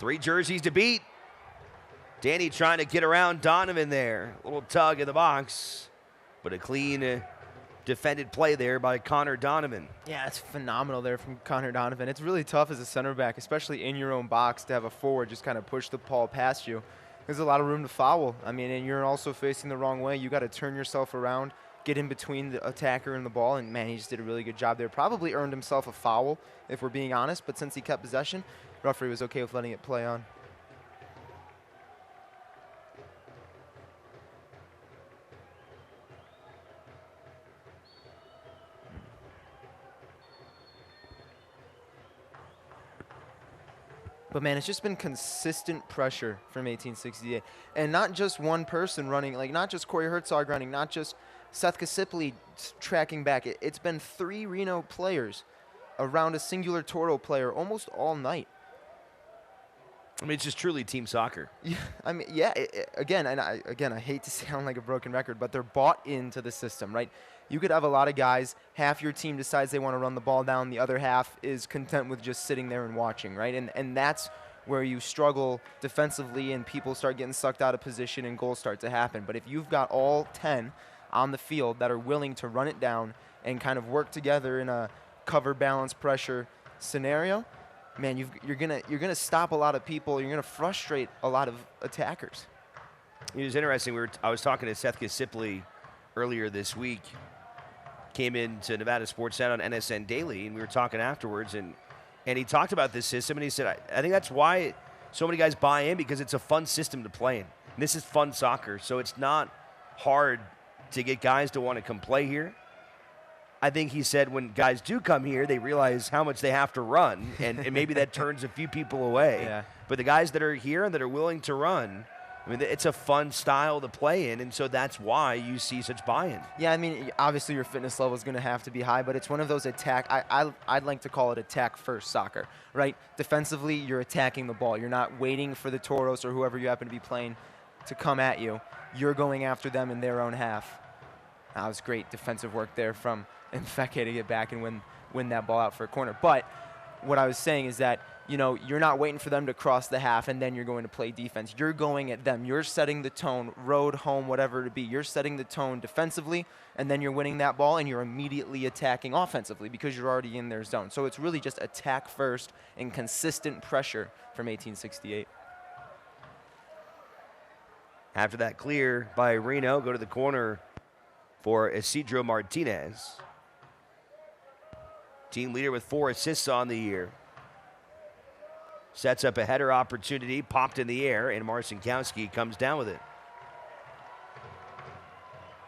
3 jerseys to beat. Danny trying to get around Donovan there. A little tug in the box, but a clean defended play there by Connor Donovan. Yeah, it's phenomenal there from Connor Donovan. It's really tough as a center back, especially in your own box, to have a forward just kind of push the ball past you. There's a lot of room to foul. I mean, and you're also facing the wrong way. You got to turn yourself around, get in between the attacker and the ball, and man, he just did a really good job there. Probably earned himself a foul, if we're being honest, but since he kept possession, referee was okay with letting it play on. But, man, it's just been consistent pressure from 1868. And not just one person running, like not just Corey Herzog running, not just Seth Kisipli tracking back. It's been 3 Reno players around a singular Toro player almost all night. I mean, it's just truly team soccer. Yeah, I mean, yeah, again, I hate to sound like a broken record, but they're bought into the system, right? You could have a lot of guys, half your team decides they want to run the ball down, the other half is content with just sitting there and watching, right? And that's where you struggle defensively and people start getting sucked out of position and goals start to happen. But if you've got all 10 on the field that are willing to run it down and kind of work together in a cover, balance, pressure scenario, man, you're gonna stop a lot of people. You're gonna frustrate a lot of attackers. It was interesting. I was talking to Seth Kisipli earlier this week. Came into Nevada Sports Net on NSN Daily, and we were talking afterwards, and he talked about this system, and he said, I think that's why so many guys buy in, because it's a fun system to play in. And this is fun soccer, so it's not hard to get guys to want to come play here. I think he said when guys do come here, they realize how much they have to run, and maybe that turns a few people away. Yeah. But the guys that are here and that are willing to run, I mean, it's a fun style to play in, and so that's why you see such buy-in. Yeah, I mean, obviously your fitness level is going to have to be high, but it's one of those I'd like to call it attack-first soccer, right? Defensively, you're attacking the ball. You're not waiting for the Toros or whoever you happen to be playing to come at you. You're going after them in their own half. That was great defensive work there from Mfeke to get back and win that ball out for a corner. But what I was saying is that, you know, you're not waiting for them to cross the half and then you're going to play defense. You're going at them. You're setting the tone, road, home, whatever it be. You're setting the tone defensively, and then you're winning that ball and you're immediately attacking offensively because you're already in their zone. So it's really just attack first and consistent pressure from 1868. After that clear by Reno, go to the corner for Isidro Martinez. Team leader with 4 assists on the year. Sets up a header opportunity, popped in the air, and Marcinkowski comes down with it.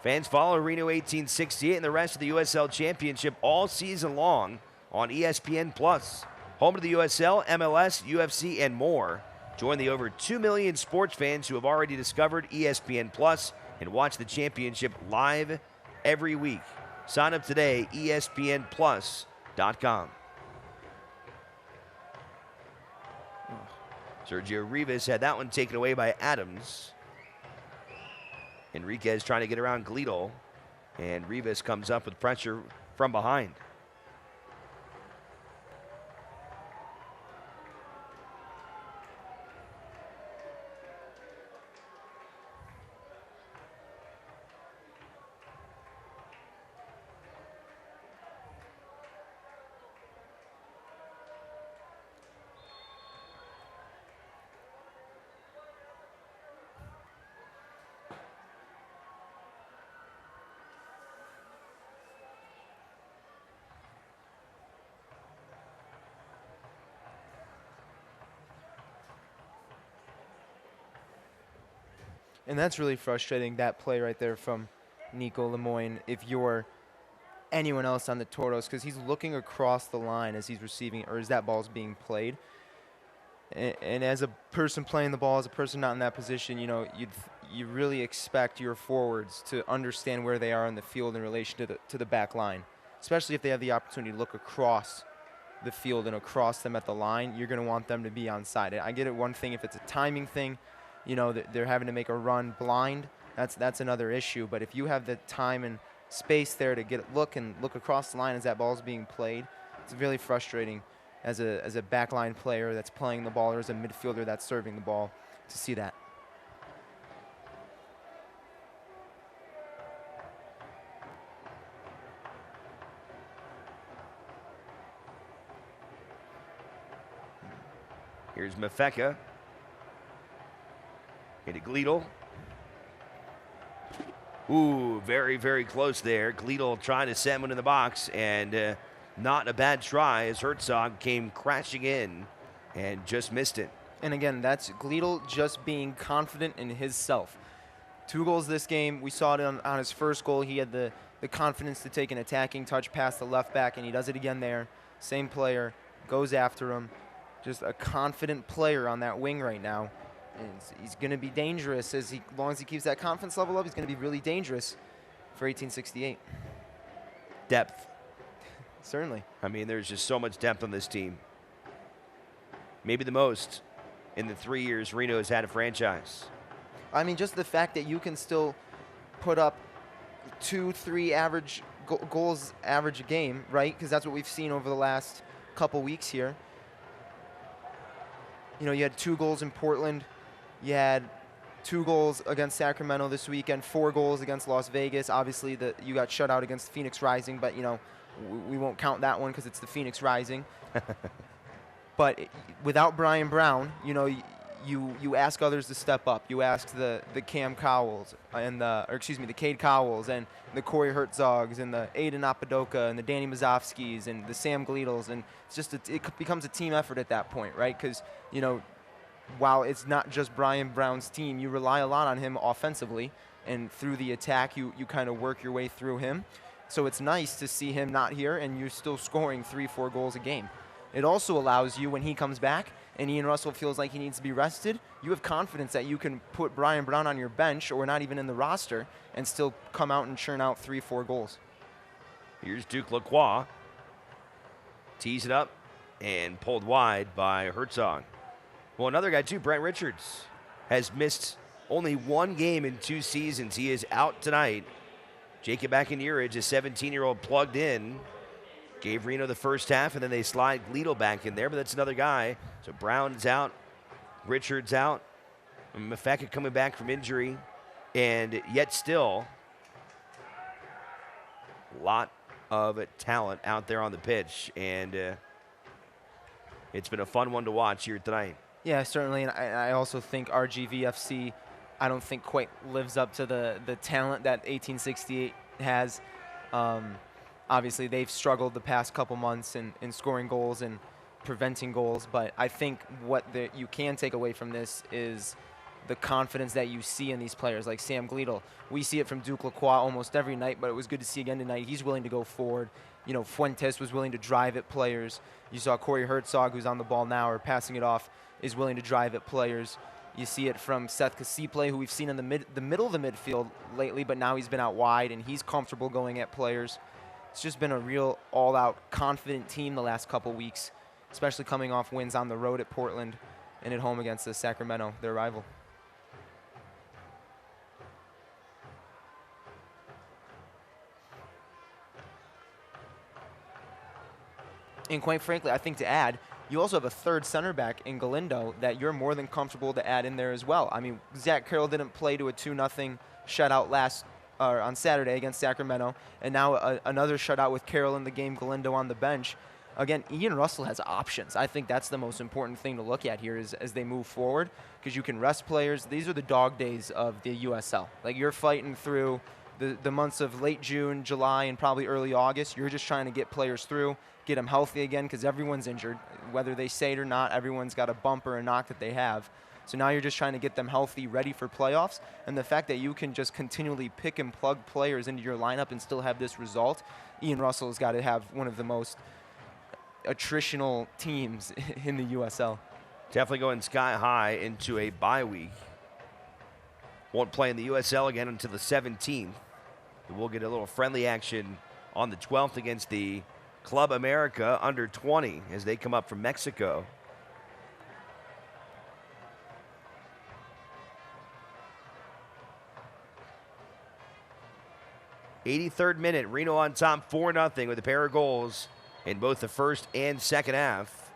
Fans follow Reno 1868 and the rest of the USL Championship all season long on ESPN+. Home to the USL, MLS, UFC, and more. Join the over 2 million sports fans who have already discovered ESPN+ and watch the championship live every week. Sign up today, ESPNplus.com. Sergio Rivas had that one taken away by Adams. Enriquez trying to get around Gleedle, and Rivas comes up with pressure from behind. And that's really frustrating, that play right there from Nico Lemoyne, if you're anyone else on the Toros, because he's looking across the line as he's receiving, or as that ball's being played. And as a person playing the ball, as a person not in that position, you know, you really expect your forwards to understand where they are on the field in relation to the back line, especially if they have the opportunity to look across the field and across them at the line. You're going to want them to be on side. I get it, one thing if it's a timing thing, you know, they're having to make a run blind, that's another issue. But if you have the time and space there to look across the line as that ball's being played, it's really frustrating as a backline player that's playing the ball, or as a midfielder that's serving the ball, to see that. Here's Mafeka. Into Gleedle. Ooh, very, very close there. Gleedle trying to send one in the box, and not a bad try as Herzog came crashing in and just missed it. And again, that's Gleedle just being confident in his self. 2 goals this game. We saw it on his first goal. He had the confidence to take an attacking touch past the left back, and he does it again there. Same player, goes after him. Just a confident player on that wing right now. And he's going to be dangerous as long as he keeps that confidence level up. He's going to be really dangerous for 1868. Depth. Certainly. I mean, there's just so much depth on this team. Maybe the most in the 3 years Reno has had a franchise. I mean, just the fact that you can still put up 2-3 average goals average a game, right? Because that's what we've seen over the last couple weeks here. You know, you had 2 goals in Portland. You had 2 goals against Sacramento this weekend, 4 goals against Las Vegas. Obviously, you got shut out against Phoenix Rising, but, you know, we won't count that one because it's the Phoenix Rising. But without Brian Brown, you know, you ask others to step up. You ask the Cam Cowells and the Cade Cowells and the Corey Herzogs and the Aiden Apodoka and the Danny Mazovskis and the Sam Gleedles, and it's just it becomes a team effort at that point, right? Because, you know, while it's not just Brian Brown's team, you rely a lot on him offensively, and through the attack, you kind of work your way through him. So it's nice to see him not here, and you're still scoring 3-4 goals a game. It also allows you, when he comes back and Ian Russell feels like he needs to be rested, you have confidence that you can put Brian Brown on your bench or not even in the roster and still come out and churn out 3-4 goals. Here's Duke Lacroix. Tees it up and pulled wide by Herzog. Well, another guy too, Brent Richards, has missed only 1 game in 2 seasons. He is out tonight. Jacob Akinurich, a 17-year-old, plugged in. Gave Reno the first half, and then they slide Gleedle back in there, but that's another guy. So Brown's out, Richards out, and Mafeka coming back from injury, and yet still a lot of talent out there on the pitch, and it's been a fun one to watch here tonight. Yeah, certainly, and I also think RGVFC, I don't think quite lives up to the talent that 1868 has. Obviously, they've struggled the past couple months in scoring goals, preventing goals, but I think what you can take away from this is the confidence that you see in these players like Sam Gleadle. We see it from Duke Lacroix almost every night, but it was good to see again tonight. He's willing to go forward. You know, Fuentes was willing to drive at players. You saw Corey Herzog, who's on the ball now or passing it off, is willing to drive at players. You see it from Seth Casiple, who we've seen in the middle of the midfield lately, but now he's been out wide, and he's comfortable going at players. It's just been a real all-out confident team the last couple weeks, especially coming off wins on the road at Portland and at home against the Sacramento, their rival. And quite frankly, I think to add, you also have a third center back in Galindo that you're more than comfortable to add in there as well. I mean, Zach Carroll didn't play to a 2-0 shutout on Saturday against Sacramento, and now another shutout with Carroll in the game, Galindo on the bench. Again, Ian Russell has options. I think that's the most important thing to look at here as they move forward, because you can rest players. These are the dog days of the USL. Like, you're fighting through the months of late June, July, and probably early August. You're just trying to get players through, get them healthy again, because everyone's injured. Whether they say it or not, everyone's got a bump or a knock that they have. So now you're just trying to get them healthy, ready for playoffs. And the fact that you can just continually pick and plug players into your lineup and still have this result, Ian Russell's got to have one of the most attritional teams in the USL. Definitely going sky high into a bye week. Won't play in the USL again until the 17th. We'll get a little friendly action on the 12th against the Club America under 20 as they come up from Mexico. '83rd minute, Reno on top 4-0 with a pair of goals in both the first and second half.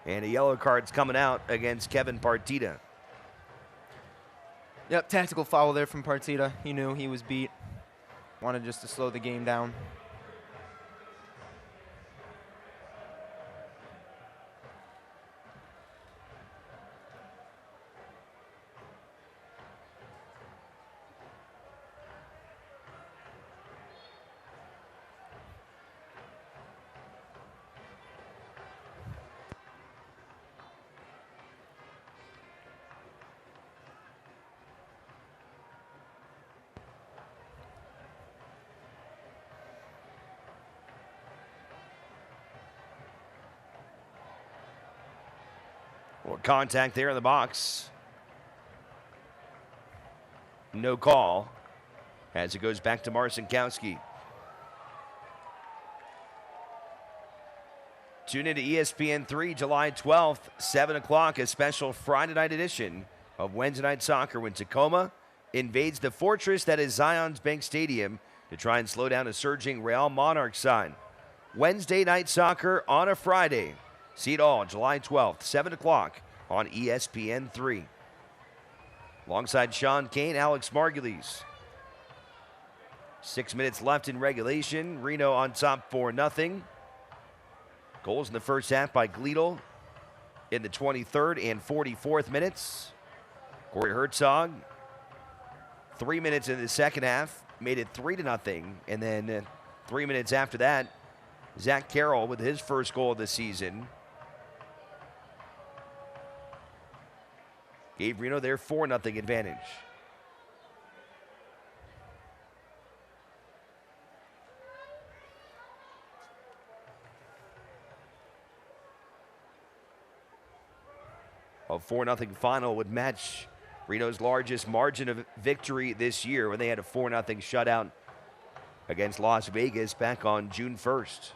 And a yellow card's coming out against Kevin Partita. Yep, tactical foul there from Partita. He knew he was beat. Wanted just to slow the game down. Contact there in the box. No call as it goes back to Marcinkowski. Tune into ESPN3 July 12th, 7 o'clock, a special Friday night edition of Wednesday Night Soccer when Tacoma invades the fortress that is Zions Bank Stadium to try and slow down a surging Real Monarchs side. Wednesday Night Soccer on a Friday. See it all July 12th, 7 o'clock on ESPN3. Alongside Sean Kane, Alex Margulies. 6 minutes left in regulation. Reno on top 4-0. Goals in the first half by Gleadle in the 23rd and 44th minutes. Corey Herzog, 3 minutes in the second half, made it 3-0. And then 3 minutes after that, Zach Carroll with his first goal of the season gave Reno their 4-0 advantage. A 4-0 final would match Reno's largest margin of victory this year when they had a 4-0 shutout against Las Vegas back on June 1st.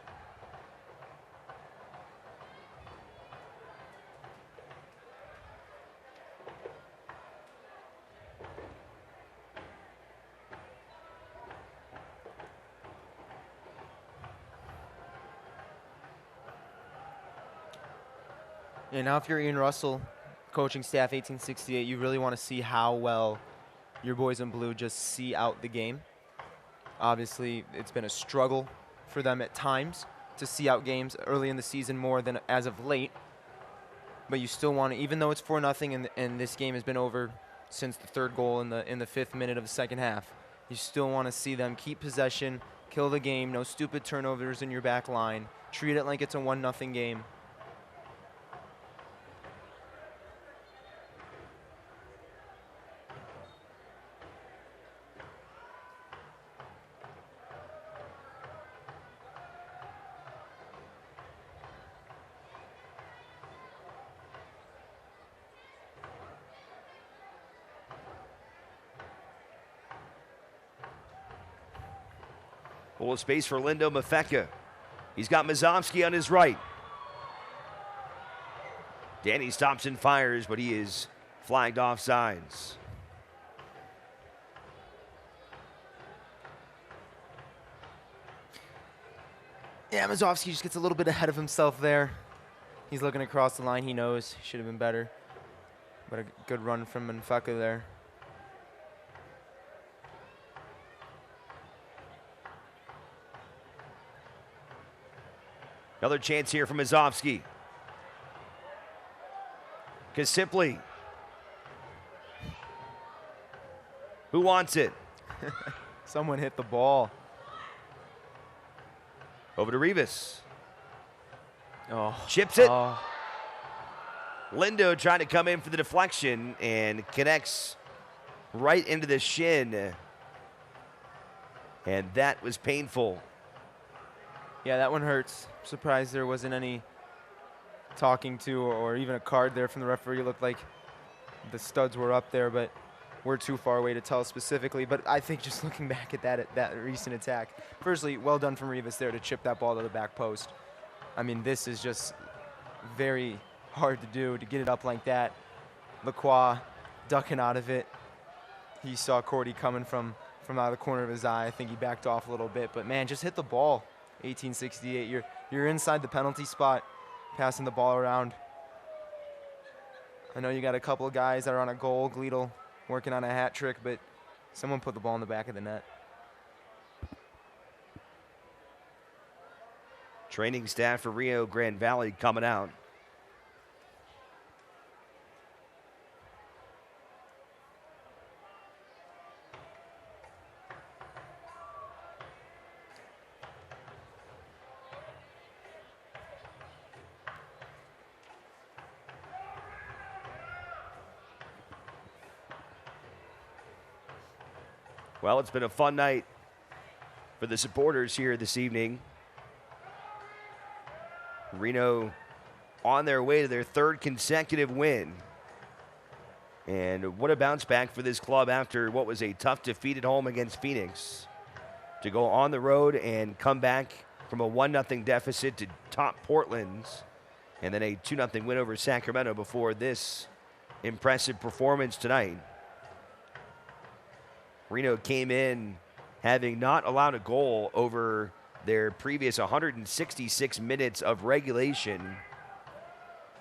And now if you're Ian Russell, coaching staff 1868, you really want to see how well your boys in blue just see out the game. Obviously, it's been a struggle for them at times to see out games early in the season more than as of late. But you still want to, even though it's 4-0 and this game has been over since the third goal in the 5th minute of the second half, you still want to see them keep possession, kill the game, no stupid turnovers in your back line, treat it like it's a 1-0 game. Full of space for Lindo Mafeka. He's got Mazovsky on his right. Danny stops and fires, but he is flagged off sides. Yeah, Mazovsky just gets a little bit ahead of himself there. He's looking across the line. He knows he should have been better. But a good run from Mafeka there. Another chance here from Mazovsky. Kasipli. Who wants it? Someone hit the ball. Over to Rivas. Oh. Chips it. Oh. Lindo trying to come in for the deflection and connects right into the shin. And that was painful. Yeah, that one hurts. Surprised there wasn't any talking to or even a card there from the referee. It looked like the studs were up there, but we're too far away to tell specifically. But I think just looking back at that recent attack, firstly, well done from Rivas there to chip that ball to the back post. I mean, this is just very hard to do, to get it up like that. Lacroix ducking out of it. He saw Cordy coming from out of the corner of his eye. I think he backed off a little bit, but man, just hit the ball. 1868. You're inside the penalty spot, passing the ball around. I know you got a couple of guys that are on a goal. Gleedle working on a hat trick, but someone put the ball in the back of the net. Training staff for Rio Grande Valley coming out. Well, it's been a fun night for the supporters here this evening. Reno on their way to their third consecutive win. And what a bounce back for this club after what was a tough defeat at home against Phoenix. To go on the road and come back from a 1-0 deficit to top Portland's, and then a 2-0 win over Sacramento before this impressive performance tonight. Reno came in having not allowed a goal over their previous 166 minutes of regulation.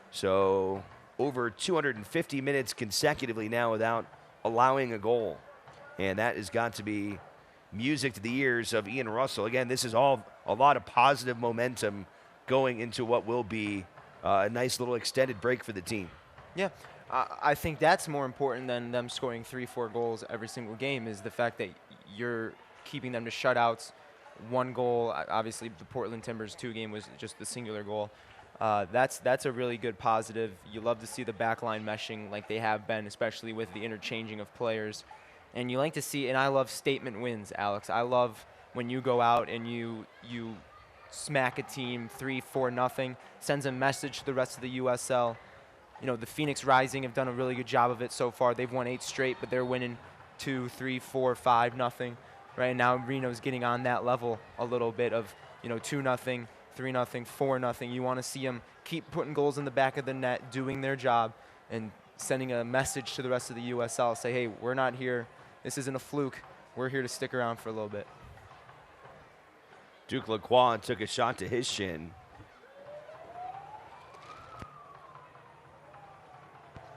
So over 250 minutes consecutively now without allowing a goal. And that has got to be music to the ears of Ian Russell. Again, this is all a lot of positive momentum going into what will be a nice little extended break for the team. Yeah. I think that's more important than them scoring 3-4 goals every single game, is the fact that you're keeping them to shutouts. One goal, obviously the Portland Timbers 2 game was just the singular goal. That's a really good positive. You love to see the back line meshing like they have been, especially with the interchanging of players. And you like to see, and I love statement wins, Alex. I love when you go out and you smack a team 3-4-0, sends a message to the rest of the USL. You know, the Phoenix Rising have done a really good job of it so far. They've won 8 straight, but they're winning 2, 3, 4, 5-0. Right now, Reno's getting on that level a little bit of, 2-0, 3-0, 4-0. You want to see them keep putting goals in the back of the net, doing their job, and sending a message to the rest of the USL. Say, hey, we're not here. This isn't a fluke. We're here to stick around for a little bit. Duke Lacroix took a shot to his shin.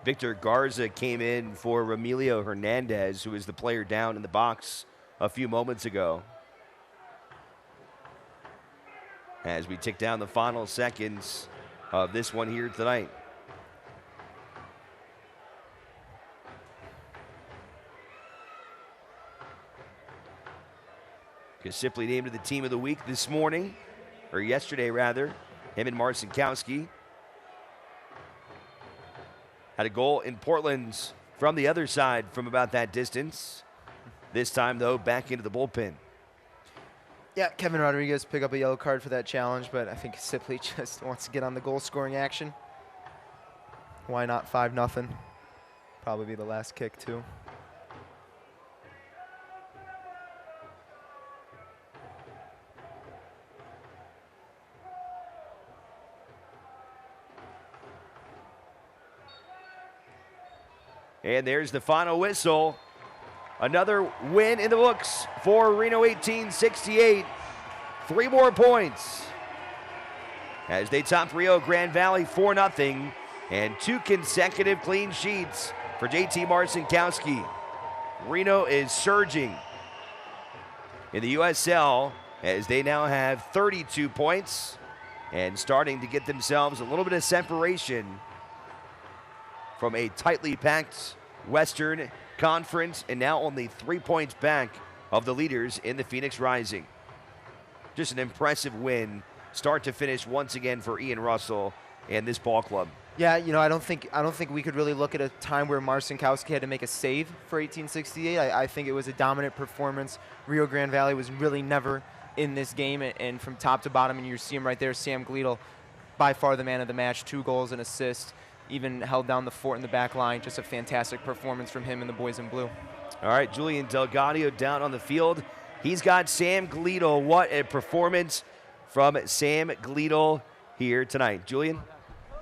Victor Garza came in for Ramilio Hernandez, who is the player down in the box a few moments ago. As we tick down the final seconds of this one here tonight. Kasipli named to the team of the week this morning, or yesterday rather, him and Marcinkowski. Had a goal in Portland's from the other side from about that distance. This time, though, back into the bullpen. Yeah, Kevin Rodriguez pick up a yellow card for that challenge, but I think Sipley just wants to get on the goal-scoring action. Why not 5-0? Probably be the last kick, too. And there's the final whistle. Another win in the books for Reno 1868. 3 more points as they top Rio Grande Valley 4-0, and 2 consecutive clean sheets for JT Marcinkowski. Reno is surging in the USL as they now have 32 points and starting to get themselves a little bit of separation from a tightly packed Western Conference, and now only 3 points back of the leaders in the Phoenix Rising. Just an impressive win, start to finish once again for Ian Russell and this ball club. Yeah, you know, I don't think we could really look at a time where Marcinkowski had to make a save for 1868. I think it was a dominant performance. Rio Grande Valley was really never in this game, and from top to bottom, and you see him right there, Sam Gleadle, by far the man of the match, 2 goals and assists, even held down the fort in the back line. Just a fantastic performance from him and the boys in blue. All right, Julian Delgadio down on the field. He's got Sam Gleadle. What a performance from Sam Gleadle here tonight. Julian?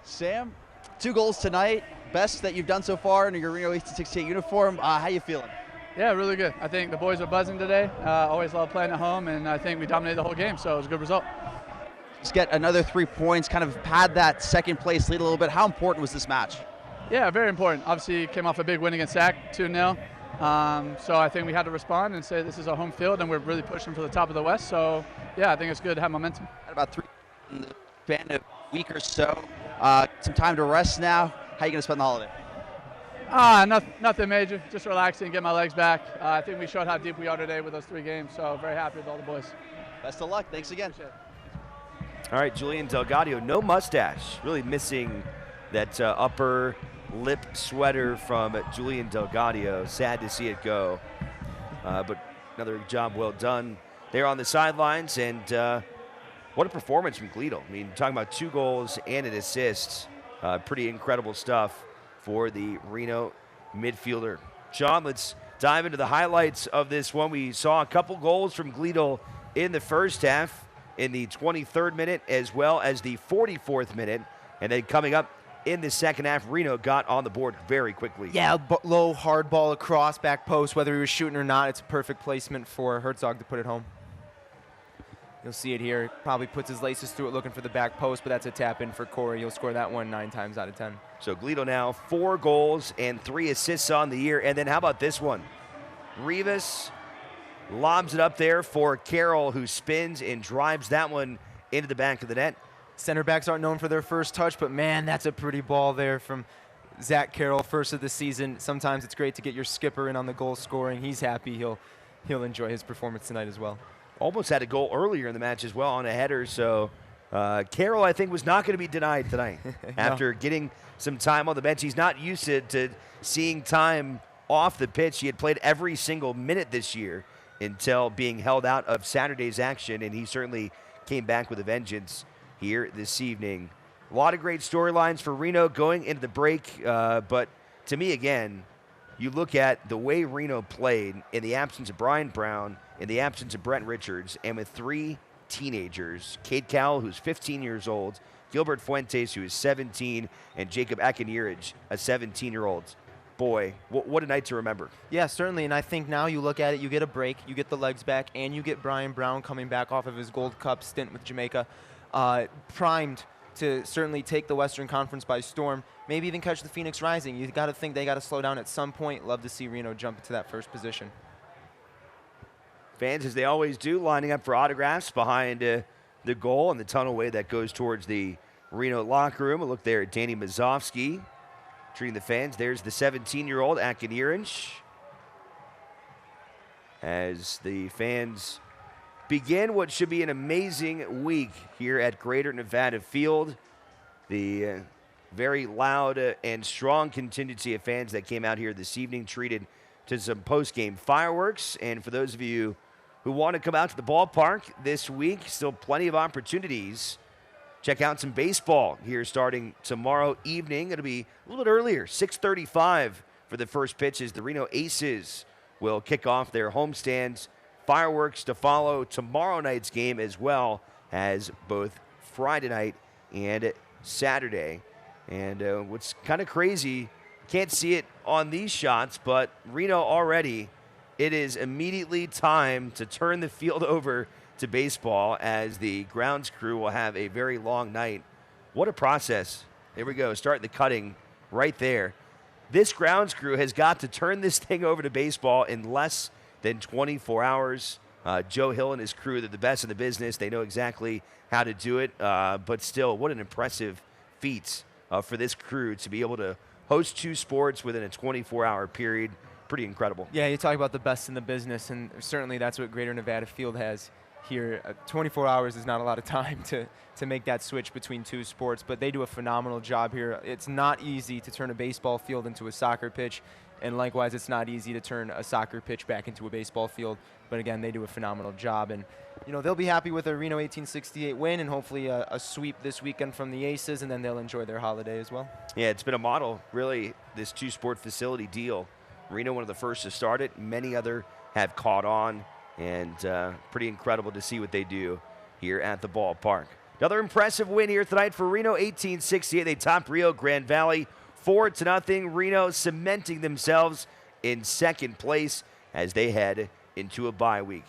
Sam, 2 goals tonight, best that you've done so far in your Reno 1868 uniform. How you feeling? Yeah, really good. I think the boys are buzzing today. Always love playing at home, and I think we dominated the whole game, so it was a good result. Just get another 3 points, kind of pad that second place lead a little bit. How important was this match? Yeah, very important. Obviously, came off a big win against SAC, 2-0. So I think we had to respond and say this is our home field, and we're really pushing for the top of the West. So, yeah, I think it's good to have momentum. Had about 3 in the span of a week or so. Some time to rest now. How are you going to spend the holiday? Nothing major. Just relaxing, get my legs back. I think we showed how deep we are today with those 3 games, so very happy with all the boys. Best of luck. Thanks again. All right, Julian Delgadio, no mustache. Really missing that upper lip sweater from Julian Delgadio. Sad to see it go, but another job well done there on the sidelines. And what a performance from Gleadle. I mean, talking about 2 goals and an assist. Pretty incredible stuff for the Reno midfielder. Sean, let's dive into the highlights of this one. We saw a couple goals from Gleadle in the first half, in the 23rd minute as well as the 44th minute. And then coming up in the second half, Reno got on the board very quickly. Yeah, low, hard ball across, back post. Whether he was shooting or not, it's a perfect placement for Herzog to put it home. You'll see it here. Probably puts his laces through it looking for the back post, but that's a tap in for Corey. He'll score that one 9 times out of 10. So Gleadle now 4 goals and 3 assists on the year. And then how about this one? Rivas lobs it up there for Carroll, who spins and drives that one into the back of the net. Center backs aren't known for their first touch, but man, that's a pretty ball there from Zach Carroll, first of the season. Sometimes it's great to get your skipper in on the goal scoring. He's happy. He'll enjoy his performance tonight as well. Almost had a goal earlier in the match as well on a header, so Carroll, I think, was not going to be denied tonight after getting some time on the bench. He's not used to seeing time off the pitch. He had played every single minute this year until being held out of Saturday's action, and he certainly came back with a vengeance here this evening. A lot of great storylines for Reno going into the break, but to me, again, you look at the way Reno played in the absence of Brian Brown, in the absence of Brent Richards, and with 3 teenagers, Cade Cowell, who's 15 years old, Gilbert Fuentes, who is 17, and Jacob Akinirich, a 17-year-old. Boy, what a night to remember. Yeah, certainly, and I think now you look at it, you get a break, you get the legs back, and you get Brian Brown coming back off of his Gold Cup stint with Jamaica, primed to certainly take the Western Conference by storm, maybe even catch the Phoenix Rising. You got to think they got to slow down at some point. Love to see Reno jump into that first position. Fans, as they always do, lining up for autographs behind the goal and the tunnelway that goes towards the Reno locker room. A look there at Danny Mazovsky treating the fans. There's the 17-year-old Akinirich as the fans begin what should be an amazing week here at Greater Nevada Field. The very loud and strong contingency of fans that came out here this evening treated to some post-game fireworks. And for those of you who want to come out to the ballpark this week, still plenty of opportunities. Check out some baseball here starting tomorrow evening. It'll be a little bit earlier, 6:35 for the first pitch as the Reno Aces will kick off their homestands. Fireworks to follow tomorrow night's game as well as both Friday night and Saturday. And what's kind of crazy Can't see it on these shots, but Reno already, it is immediately time to turn the field over to baseball as the grounds crew will have a very long night. What a process. Here we go, starting the cutting right there. This grounds crew has got to turn this thing over to baseball in less than 24 hours. Joe Hill and his crew, they're the best in the business. They know exactly how to do it, but still, what an impressive feat for this crew to be able to host 2 sports within a 24-hour period. Pretty incredible. Yeah, you talk about the best in the business, and certainly that's what Greater Nevada Field has here. 24 hours is not a lot of time to make that switch between 2 sports, but they do a phenomenal job here. It's not easy to turn a baseball field into a soccer pitch, and likewise, it's not easy to turn a soccer pitch back into a baseball field. But again, they do a phenomenal job, and they'll be happy with a Reno 1868 win and hopefully a sweep this weekend from the Aces, and then they'll enjoy their holiday as well. Yeah, it's been a model, really, this 2-sport facility deal. Reno, one of the first to start it. Many other have caught on, and pretty incredible to see what they do here at the ballpark. Another impressive win here tonight for Reno 1868. They topped Rio Grande Valley 4-0. Reno cementing themselves in second place as they head into a bye week.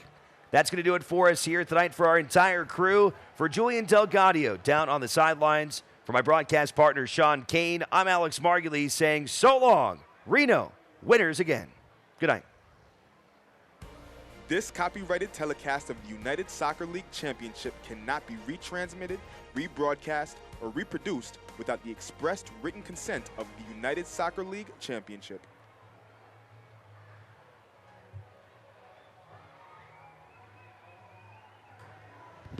That's going to do it for us here tonight for our entire crew. For Julian Delgadio down on the sidelines, for my broadcast partner Sean Kane, I'm Alex Margulies saying so long, Reno winners again. Good night. This copyrighted telecast of the United Soccer League Championship cannot be retransmitted, rebroadcast, or reproduced without the expressed written consent of the United Soccer League Championship.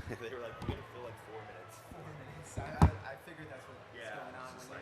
They were like, we're going to fill like 4 minutes. 4 minutes. I figured that's what's going on.